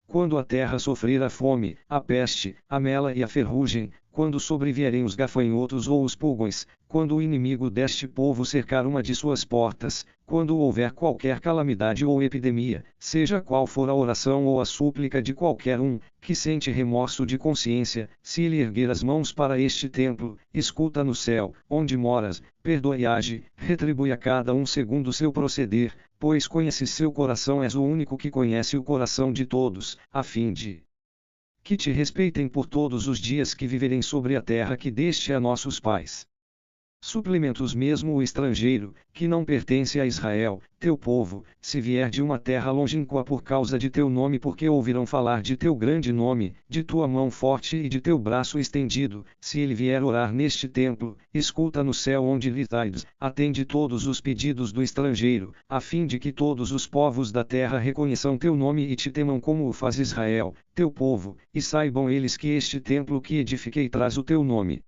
Quando a terra sofrer a fome, a peste, a mela e a ferrugem, quando sobrevierem os gafanhotos ou os pulgões, quando o inimigo deste povo cercar uma de suas portas, quando houver qualquer calamidade ou epidemia, seja qual for a oração ou a súplica de qualquer um, que sente remorso de consciência, se ele erguer as mãos para este templo, escuta no céu, onde moras, perdoa e age, retribui a cada um segundo seu proceder, pois conheces seu coração, és o único que conhece o coração de todos, a fim de que te respeitem por todos os dias que viverem sobre a terra que deste a nossos pais. Suplementos. Mesmo o estrangeiro, que não pertence a Israel, teu povo, se vier de uma terra longínqua por causa de teu nome, porque ouviram falar de teu grande nome, de tua mão forte e de teu braço estendido, se ele vier orar neste templo, escuta no céu onde resides, atende todos os pedidos do estrangeiro, a fim de que todos os povos da terra reconheçam teu nome e te temam como o faz Israel, teu povo, e saibam eles que este templo que edifiquei traz o teu nome.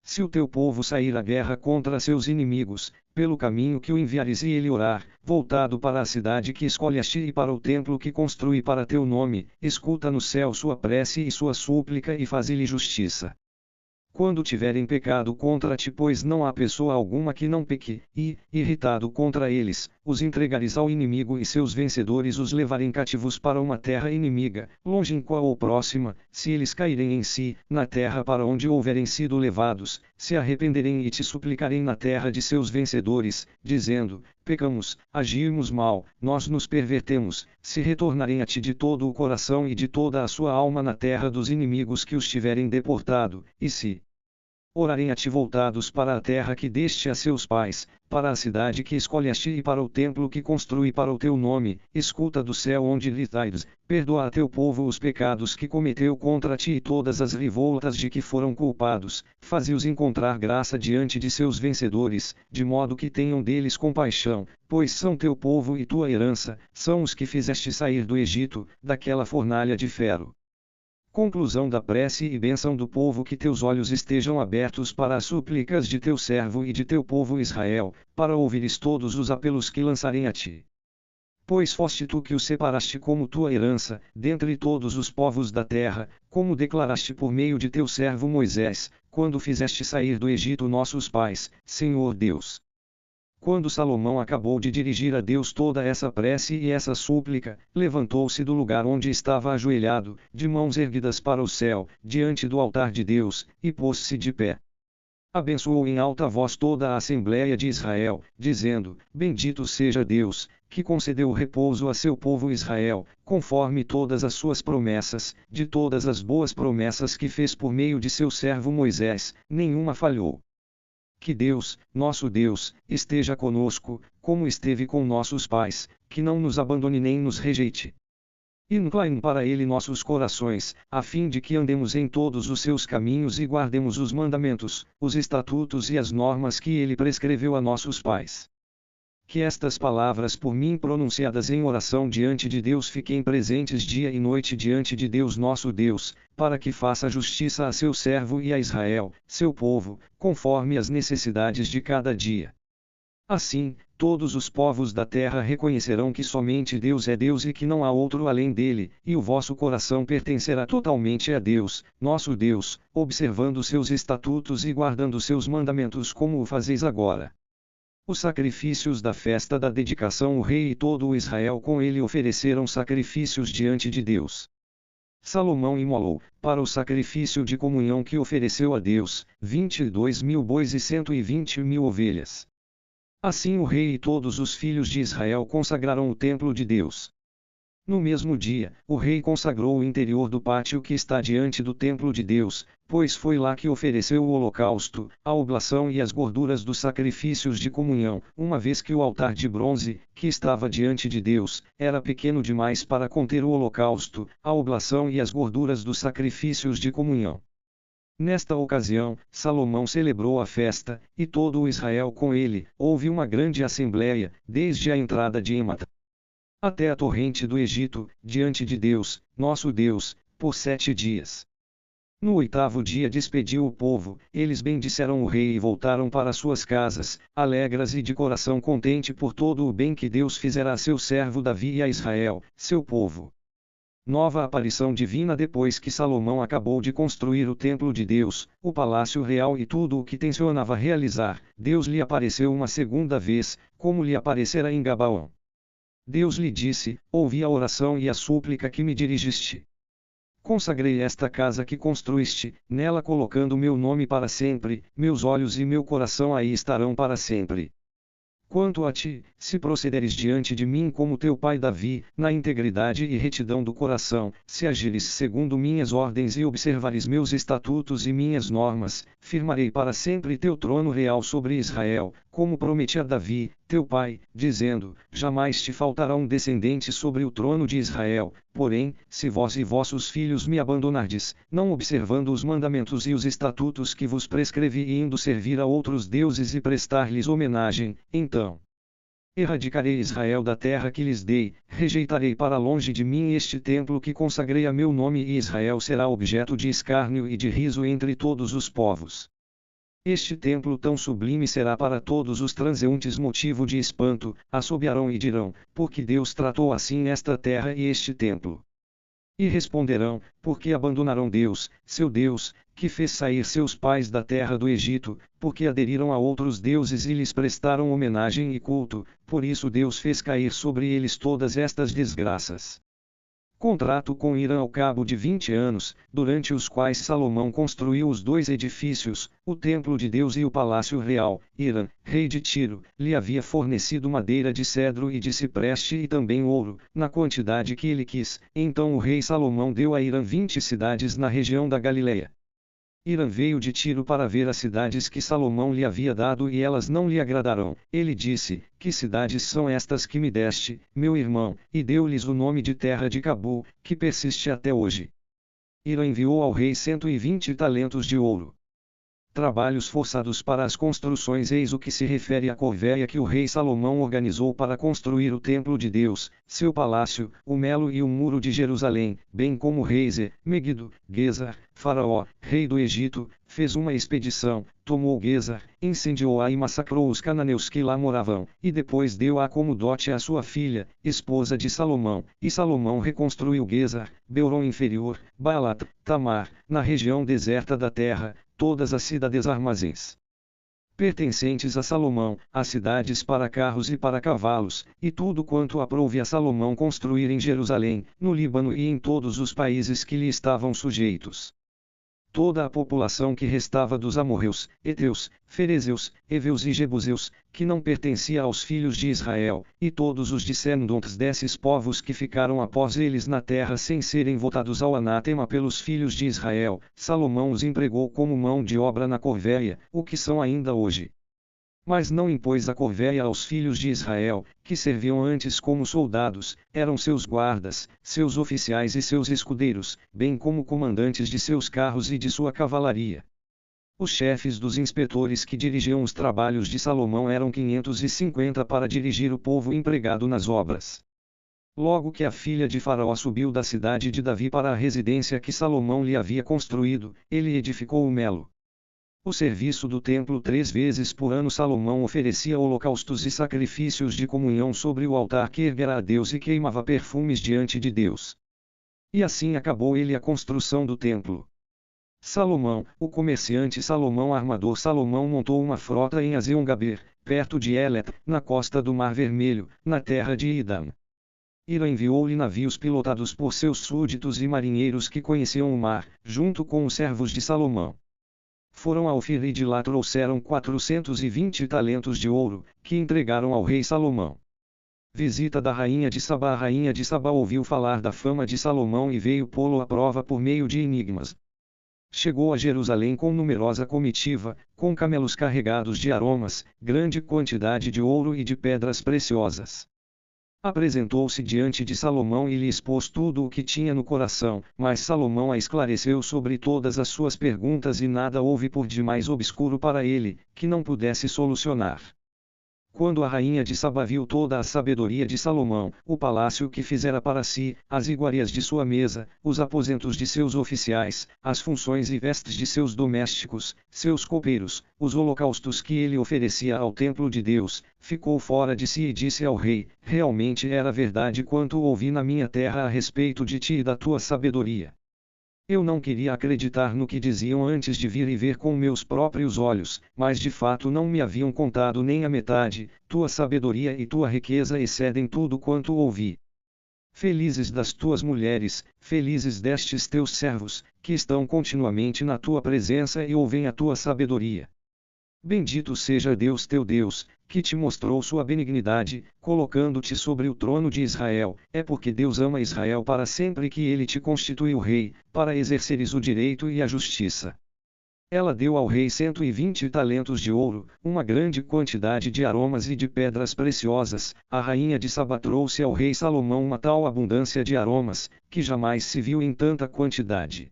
Se o teu povo sair à guerra contra seus inimigos, pelo caminho que o enviares e ele orar, voltado para a cidade que escolheste e para o templo que construí para teu nome, escuta no céu sua prece e sua súplica e faze-lhe justiça. Quando tiverem pecado contra ti, pois não há pessoa alguma que não peque, e, irritado contra eles, os entregares ao inimigo e seus vencedores os levarem cativos para uma terra inimiga, longínqua ou próxima, se eles caírem em si, na terra para onde houverem sido levados, se arrependerem e te suplicarem na terra de seus vencedores, dizendo: pecamos, agimos mal, nós nos pervertemos, se retornarem a ti de todo o coração e de toda a sua alma na terra dos inimigos que os tiverem deportado, e se orarem a ti voltados para a terra que deste a seus pais, para a cidade que escolheste e para o templo que construí para o teu nome, escuta do céu onde resides, perdoa a teu povo os pecados que cometeu contra ti e todas as revoltas de que foram culpados, faze-os encontrar graça diante de seus vencedores, de modo que tenham deles compaixão, pois são teu povo e tua herança, são os que fizeste sair do Egito, daquela fornalha de ferro. Conclusão da prece e bênção do povo. Que teus olhos estejam abertos para as súplicas de teu servo e de teu povo Israel, para ouvires todos os apelos que lançarem a ti. Pois foste tu que os separaste como tua herança, dentre todos os povos da terra, como declaraste por meio de teu servo Moisés, quando fizeste sair do Egito nossos pais, Senhor Deus. Quando Salomão acabou de dirigir a Deus toda essa prece e essa súplica, levantou-se do lugar onde estava ajoelhado, de mãos erguidas para o céu, diante do altar de Deus, e pôs-se de pé. Abençoou em alta voz toda a Assembleia de Israel, dizendo: Bendito seja Deus, que concedeu repouso a seu povo Israel, conforme todas as suas promessas, de todas as boas promessas que fez por meio de seu servo Moisés, nenhuma falhou. Que Deus, nosso Deus, esteja conosco, como esteve com nossos pais, que não nos abandone nem nos rejeite. Incline para ele nossos corações, a fim de que andemos em todos os seus caminhos e guardemos os mandamentos, os estatutos e as normas que ele prescreveu a nossos pais. Que estas palavras por mim pronunciadas em oração diante de Deus fiquem presentes dia e noite diante de Deus nosso Deus, para que faça justiça a seu servo e a Israel, seu povo, conforme as necessidades de cada dia. Assim, todos os povos da terra reconhecerão que somente Deus é Deus e que não há outro além dele, e o vosso coração pertencerá totalmente a Deus, nosso Deus, observando seus estatutos e guardando seus mandamentos como o fazeis agora. Os sacrifícios da festa da dedicação. O rei e todo o Israel com ele ofereceram sacrifícios diante de Deus. Salomão imolou, para o sacrifício de comunhão que ofereceu a Deus, 22.000 bois e 120.000 ovelhas. Assim o rei e todos os filhos de Israel consagraram o templo de Deus. No mesmo dia, o rei consagrou o interior do pátio que está diante do templo de Deus, pois foi lá que ofereceu o holocausto, a oblação e as gorduras dos sacrifícios de comunhão, uma vez que o altar de bronze, que estava diante de Deus, era pequeno demais para conter o holocausto, a oblação e as gorduras dos sacrifícios de comunhão. Nesta ocasião, Salomão celebrou a festa, e todo o Israel com ele. Houve uma grande assembleia, desde a entrada de Emata até a torrente do Egito, diante de Deus, nosso Deus, por 7 dias. No 8º dia despediu o povo, eles bendisseram o rei e voltaram para suas casas, alegres e de coração contente por todo o bem que Deus fizera a seu servo Davi e a Israel, seu povo. Nova aparição divina. Depois que Salomão acabou de construir o templo de Deus, o palácio real e tudo o que tencionava realizar, Deus lhe apareceu uma segunda vez, como lhe aparecera em Gabaão. Deus lhe disse: Ouvi a oração e a súplica que me dirigiste. Consagrei esta casa que construíste, nela colocando meu nome para sempre, meus olhos e meu coração aí estarão para sempre. Quanto a ti, se procederes diante de mim como teu pai Davi, na integridade e retidão do coração, se agires segundo minhas ordens e observares meus estatutos e minhas normas, firmarei para sempre teu trono real sobre Israel, como prometi a Davi, teu pai, dizendo: jamais te faltará um descendente sobre o trono de Israel. Porém, se vós e vossos filhos me abandonardes, não observando os mandamentos e os estatutos que vos prescrevi e indo servir a outros deuses e prestar-lhes homenagem, então erradicarei Israel da terra que lhes dei, rejeitarei para longe de mim este templo que consagrei a meu nome, e Israel será objeto de escárnio e de riso entre todos os povos. Este templo tão sublime será para todos os transeuntes motivo de espanto, assobiarão e dirão: porque Deus tratou assim esta terra e este templo? E responderão: porque abandonaram Deus, seu Deus, que fez sair seus pais da terra do Egito, porque aderiram a outros deuses e lhes prestaram homenagem e culto, por isso Deus fez cair sobre eles todas estas desgraças. Contrato com Irã. Ao cabo de 20 anos, durante os quais Salomão construiu os 2 edifícios, o templo de Deus e o palácio real, Irã, rei de Tiro, lhe havia fornecido madeira de cedro e de cipreste e também ouro, na quantidade que ele quis. Então o rei Salomão deu a Irã 20 cidades na região da Galileia. Irã veio de Tiro para ver as cidades que Salomão lhe havia dado e elas não lhe agradaram. Ele disse: que cidades são estas que me deste, meu irmão? E deu-lhes o nome de terra de Cabul, que persiste até hoje. Irã enviou ao rei 120 talentos de ouro. Trabalhos forçados para as construções. Eis o que se refere à corvéia que o rei Salomão organizou para construir o templo de Deus, seu palácio, o Melo e o muro de Jerusalém, bem como Reize, Megido, Guezar. Faraó, rei do Egito, fez uma expedição, tomou Guezar, incendiou-a e massacrou os cananeus que lá moravam, e depois deu-a como dote à sua filha, esposa de Salomão, e Salomão reconstruiu Guezar, Beuron inferior, Baalat, Tamar, na região deserta da terra, todas as cidades armazéns pertencentes a Salomão, as cidades para carros e para cavalos, e tudo quanto aprouve a Salomão construir em Jerusalém, no Líbano e em todos os países que lhe estavam sujeitos. toda a população que restava dos amorreus, heteus, ferezeus, heveus e jebuseus, que não pertencia aos filhos de Israel, e todos os descendentes desses povos que ficaram após eles na terra sem serem votados ao anátema pelos filhos de Israel, Salomão os empregou como mão de obra na corvéia, o que são ainda hoje. Mas não impôs a corvéia aos filhos de Israel, que serviam antes como soldados, eram seus guardas, seus oficiais e seus escudeiros, bem como comandantes de seus carros e de sua cavalaria. Os chefes dos inspetores que dirigiam os trabalhos de Salomão eram 550 para dirigir o povo empregado nas obras. Logo que a filha de Faraó subiu da cidade de Davi para a residência que Salomão lhe havia construído, ele edificou o Melo. O serviço do templo 3 vezes por ano Salomão oferecia holocaustos e sacrifícios de comunhão sobre o altar que erguera a Deus e queimava perfumes diante de Deus. E assim acabou ele a construção do templo. Salomão, o comerciante Salomão armador Salomão montou uma frota em Azeon-Gaber, perto de Elet, na costa do Mar Vermelho, na terra de Idam. Hira enviou-lhe navios pilotados por seus súditos e marinheiros que conheciam o mar, junto com os servos de Salomão. Foram a Ofir e de lá trouxeram 420 talentos de ouro, que entregaram ao rei Salomão. Visita da rainha de Sabá. A rainha de Sabá ouviu falar da fama de Salomão e veio pô-lo à prova por meio de enigmas. Chegou a Jerusalém com numerosa comitiva, com camelos carregados de aromas, grande quantidade de ouro e de pedras preciosas. Apresentou-se diante de Salomão e lhe expôs tudo o que tinha no coração, mas Salomão a esclareceu sobre todas as suas perguntas e nada houve por demais obscuro para ele, que não pudesse solucionar. Quando a rainha de Sabá viu toda a sabedoria de Salomão, o palácio que fizera para si, as iguarias de sua mesa, os aposentos de seus oficiais, as funções e vestes de seus domésticos, seus copeiros, os holocaustos que ele oferecia ao templo de Deus, ficou fora de si e disse ao rei: realmente era verdade quanto ouvi na minha terra a respeito de ti e da tua sabedoria. Eu não queria acreditar no que diziam antes de vir e ver com meus próprios olhos, mas de fato não me haviam contado nem a metade. Tua sabedoria e tua riqueza excedem tudo quanto ouvi. Felizes das tuas mulheres, felizes destes teus servos, que estão continuamente na tua presença e ouvem a tua sabedoria. Bendito seja Deus teu Deus, que te mostrou sua benignidade, colocando-te sobre o trono de Israel. É porque Deus ama Israel para sempre que ele te constituiu rei, para exerceres o direito e a justiça. Ela deu ao rei 120 talentos de ouro, uma grande quantidade de aromas e de pedras preciosas. A rainha de Sabá trouxe ao rei Salomão uma tal abundância de aromas, que jamais se viu em tanta quantidade.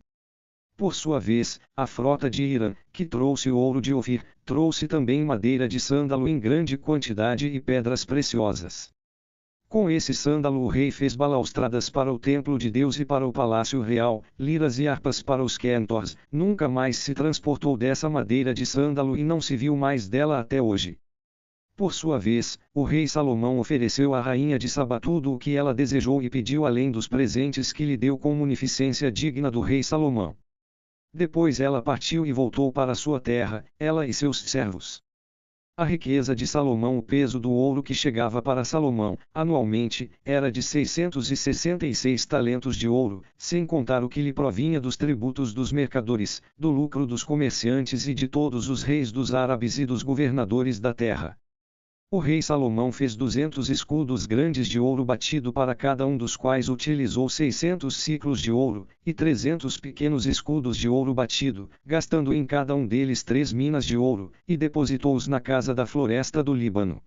Por sua vez, a frota de Irã, que trouxe ouro de Ofir, trouxe também madeira de sândalo em grande quantidade e pedras preciosas. Com esse sândalo o rei fez balaustradas para o templo de Deus e para o palácio real, liras e harpas para os quentores. Nunca mais se transportou dessa madeira de sândalo e não se viu mais dela até hoje. Por sua vez, o rei Salomão ofereceu à rainha de Sabá tudo o que ela desejou e pediu além dos presentes que lhe deu com munificência digna do rei Salomão. Depois ela partiu e voltou para sua terra, ela e seus servos. A riqueza de Salomão, o peso do ouro que chegava para Salomão, anualmente, era de 666 talentos de ouro, sem contar o que lhe provinha dos tributos dos mercadores, do lucro dos comerciantes e de todos os reis dos árabes e dos governadores da terra. O rei Salomão fez 200 escudos grandes de ouro batido para cada um dos quais utilizou 600 ciclos de ouro, e 300 pequenos escudos de ouro batido, gastando em cada um deles 3 minas de ouro, e depositou-os na casa da floresta do Líbano.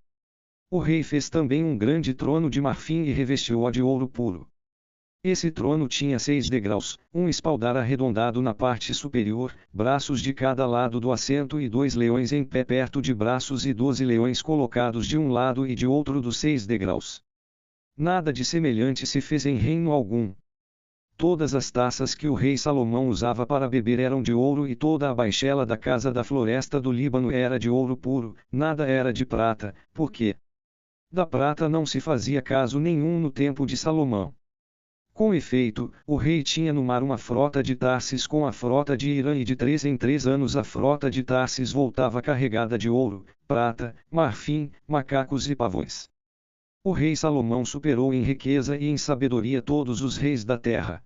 O rei fez também um grande trono de marfim e revestiu-o de ouro puro. Esse trono tinha 6 degraus, um espaldar arredondado na parte superior, braços de cada lado do assento e 2 leões em pé perto de braços e 12 leões colocados de um lado e de outro dos 6 degraus. Nada de semelhante se fez em reino algum. Todas as taças que o rei Salomão usava para beber eram de ouro e toda a baixela da casa da floresta do Líbano era de ouro puro, nada era de prata, porque da prata não se fazia caso nenhum no tempo de Salomão. Com efeito, o rei tinha no mar uma frota de Tarsis com a frota de Irã e de 3 em 3 anos a frota de Tarsis voltava carregada de ouro, prata, marfim, macacos e pavões. O rei Salomão superou em riqueza e em sabedoria todos os reis da terra.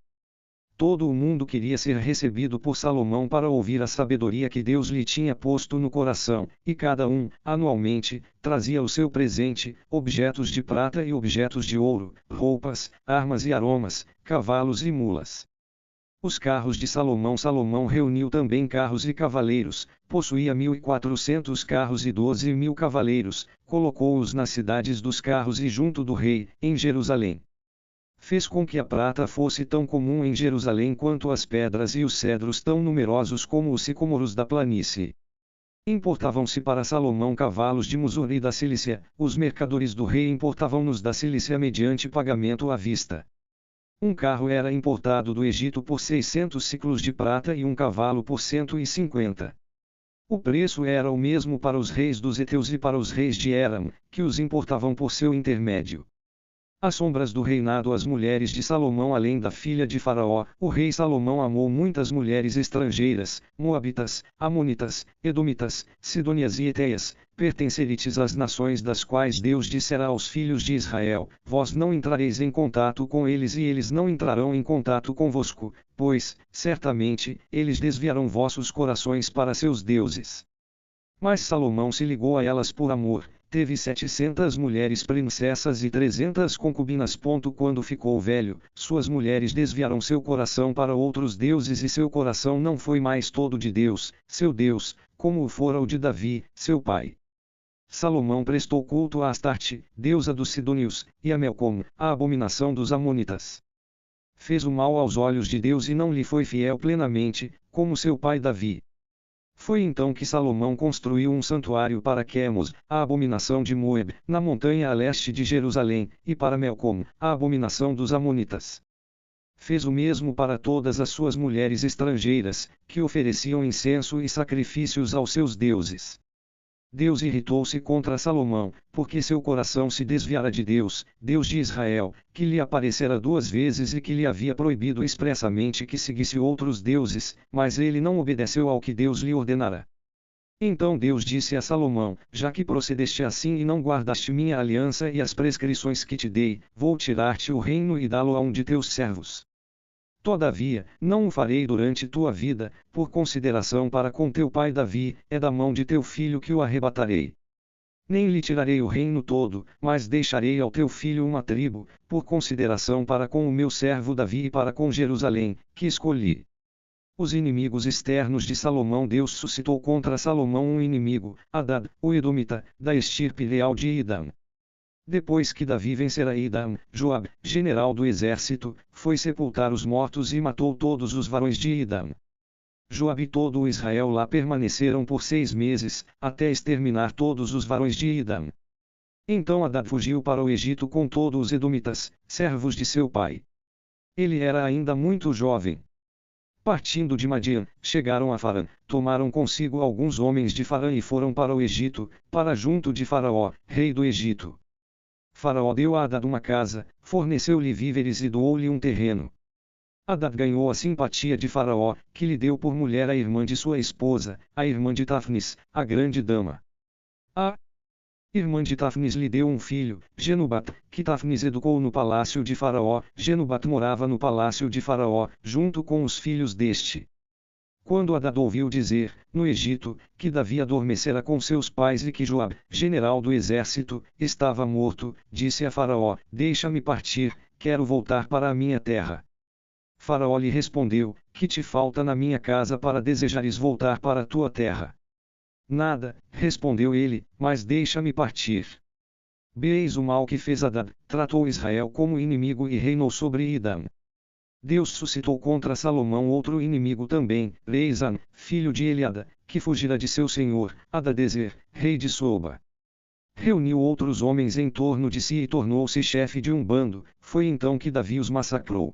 todo o mundo queria ser recebido por Salomão para ouvir a sabedoria que Deus lhe tinha posto no coração, e cada um, anualmente, trazia o seu presente, objetos de prata e objetos de ouro, roupas, armas e aromas, cavalos e mulas. Os carros de Salomão. Salomão reuniu também carros e cavaleiros, possuía 1.400 carros e 12.000 cavaleiros, colocou-os nas cidades dos carros e junto do rei, em Jerusalém. Fez com que a prata fosse tão comum em Jerusalém quanto as pedras e os cedros tão numerosos como os sicômoros da planície. Importavam-se para Salomão cavalos de Mosor e da Cilícia, os mercadores do rei importavam-nos da Cilícia mediante pagamento à vista. Um carro era importado do Egito por 600 siclos de prata e um cavalo por 150. O preço era o mesmo para os reis dos heteus e para os reis de Éram, que os importavam por seu intermédio. As sombras do reinado. As mulheres de Salomão. Além da filha de Faraó, o rei Salomão amou muitas mulheres estrangeiras, moabitas, amonitas, edomitas, sidônias e eteias, pertencentes às nações das quais Deus dissera aos filhos de Israel: vós não entrareis em contato com eles e eles não entrarão em contato convosco, pois, certamente, eles desviarão vossos corações para seus deuses. Mas Salomão se ligou a elas por amor. Teve 700 mulheres princessas e 300 concubinas. Quando ficou velho, suas mulheres desviaram seu coração para outros deuses e seu coração não foi mais todo de Deus, seu Deus, como o fora o de Davi, seu pai. Salomão prestou culto a Astarte, deusa dos sidônios, e a Melcom, a abominação dos amonitas. Fez o mal aos olhos de Deus e não lhe foi fiel plenamente, como seu pai Davi. Foi então que Salomão construiu um santuário para Quemos, a abominação de Moab, na montanha a leste de Jerusalém, e para Melcom, a abominação dos amonitas. Fez o mesmo para todas as suas mulheres estrangeiras, que ofereciam incenso e sacrifícios aos seus deuses. Deus irritou-se contra Salomão, porque seu coração se desviara de Deus, Deus de Israel, que lhe aparecera 2 vezes e que lhe havia proibido expressamente que seguisse outros deuses, mas ele não obedeceu ao que Deus lhe ordenara. Então Deus disse a Salomão: já que procedeste assim e não guardaste minha aliança e as prescrições que te dei, vou tirar-te o reino e dá-lo a um de teus servos. Todavia, não o farei durante tua vida, por consideração para com teu pai Davi, é da mão de teu filho que o arrebatarei. Nem lhe tirarei o reino todo, mas deixarei ao teu filho uma tribo, por consideração para com o meu servo Davi e para com Jerusalém, que escolhi. Os inimigos externos de Salomão. Deus suscitou contra Salomão um inimigo, Hadad, o Edomita, da estirpe leal de Idam. Depois que Davi vencera Idam, Joabe, general do exército, foi sepultar os mortos e matou todos os varões de Idam. Joabe e todo o Israel lá permaneceram por 6 meses, até exterminar todos os varões de Idam. Então Hadad fugiu para o Egito com todos os edomitas, servos de seu pai. Ele era ainda muito jovem. Partindo de Madian, chegaram a Farã, tomaram consigo alguns homens de Farã e foram para o Egito, para junto de Faraó, rei do Egito. Faraó deu a Hadad uma casa, forneceu-lhe víveres e doou-lhe um terreno. Hadad ganhou a simpatia de Faraó, que lhe deu por mulher a irmã de sua esposa, a irmã de Tafnis, a grande dama. A irmã de Tafnis lhe deu um filho, Genubat, que Tafnis educou no palácio de Faraó. Genubat morava no palácio de Faraó, junto com os filhos deste. Quando Hadad ouviu dizer, no Egito, que Davi adormecera com seus pais e que Joabe, general do exército, estava morto, disse a Faraó: deixa-me partir, quero voltar para a minha terra. Faraó lhe respondeu: que te falta na minha casa para desejares voltar para a tua terra? Nada, respondeu ele, mas deixa-me partir. Eis o mal que fez Hadad, tratou Israel como inimigo e reinou sobre Idam. Deus suscitou contra Salomão outro inimigo também, Reizan, filho de Eliada, que fugira de seu senhor, Hadadezer, rei de Soba. Reuniu outros homens em torno de si e tornou-se chefe de um bando. Foi então que Davi os massacrou.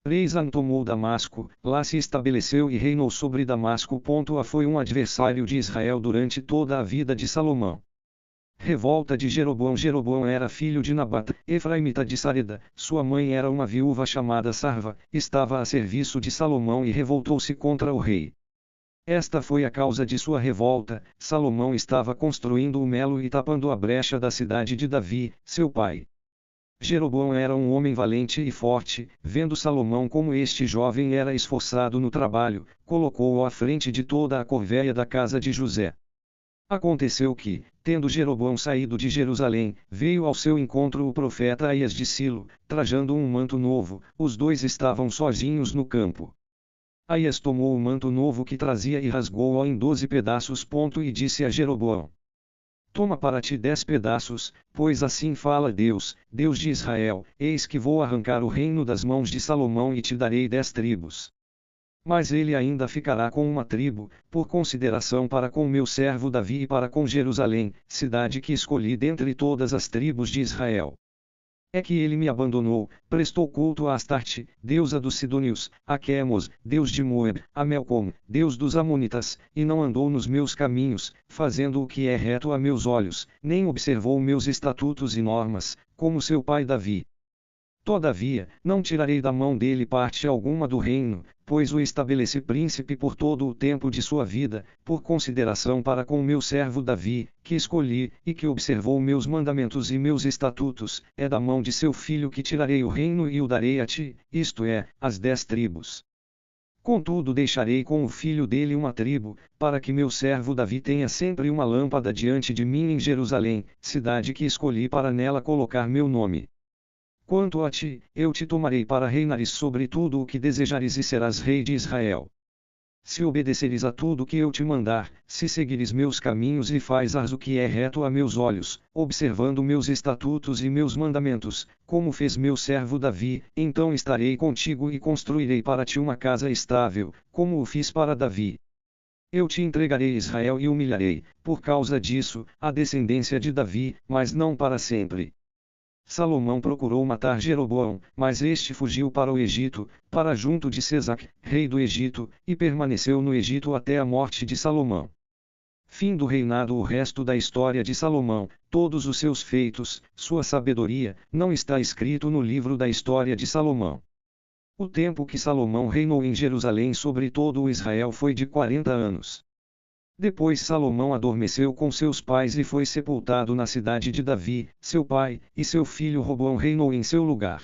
Reizan tomou Damasco, lá se estabeleceu e reinou sobre Damasco. Foi um adversário de Israel durante toda a vida de Salomão. Revolta de Jeroboão. Jeroboão era filho de Nabat, efraimita de Sareda, sua mãe era uma viúva chamada Sarva, estava a serviço de Salomão e revoltou-se contra o rei. Esta foi a causa de sua revolta. Salomão estava construindo o melo e tapando a brecha da cidade de Davi, seu pai. Jeroboão era um homem valente e forte, vendo Salomão como este jovem era esforçado no trabalho, colocou-o à frente de toda a corvéia da casa de José. Aconteceu que, tendo Jeroboão saído de Jerusalém, veio ao seu encontro o profeta Aías de Silo, trajando um manto novo. Os dois estavam sozinhos no campo. Aías tomou o manto novo que trazia e rasgou-o em 12 pedaços. E disse a Jeroboão: Toma para ti 10 pedaços, pois assim fala Deus, Deus de Israel: eis que vou arrancar o reino das mãos de Salomão e te darei 10 tribos. Mas ele ainda ficará com uma tribo, por consideração para com meu servo Davi e para com Jerusalém, cidade que escolhi dentre todas as tribos de Israel. É que ele me abandonou, prestou culto a Astarte, deusa dos Sidônios, a Quemos, deus de Moab, a Melcom, deus dos Amonitas, e não andou nos meus caminhos, fazendo o que é reto a meus olhos, nem observou meus estatutos e normas, como seu pai Davi. Todavia, não tirarei da mão dele parte alguma do reino, pois o estabeleci príncipe por todo o tempo de sua vida, por consideração para com meu servo Davi, que escolhi, e que observou meus mandamentos e meus estatutos. É da mão de seu filho que tirarei o reino e o darei a ti, isto é, as 10 tribos. Contudo deixarei com o filho dele uma tribo, para que meu servo Davi tenha sempre uma lâmpada diante de mim em Jerusalém, cidade que escolhi para nela colocar meu nome. Quanto a ti, eu te tomarei para reinares sobre tudo o que desejares e serás rei de Israel. Se obedeceres a tudo que eu te mandar, se seguires meus caminhos e fazes o que é reto a meus olhos, observando meus estatutos e meus mandamentos, como fez meu servo Davi, então estarei contigo e construirei para ti uma casa estável, como o fiz para Davi. Eu te entregarei Israel e humilharei, por causa disso, a descendência de Davi, mas não para sempre. Salomão procurou matar Jeroboão, mas este fugiu para o Egito, para junto de Sesac, rei do Egito, e permaneceu no Egito até a morte de Salomão. Fim do reinado. O resto da história de Salomão, todos os seus feitos, sua sabedoria, não está escrito no livro da história de Salomão. O tempo que Salomão reinou em Jerusalém sobre todo o Israel foi de 40 anos. Depois Salomão adormeceu com seus pais e foi sepultado na cidade de Davi, seu pai, e seu filho Roboão reinou em seu lugar.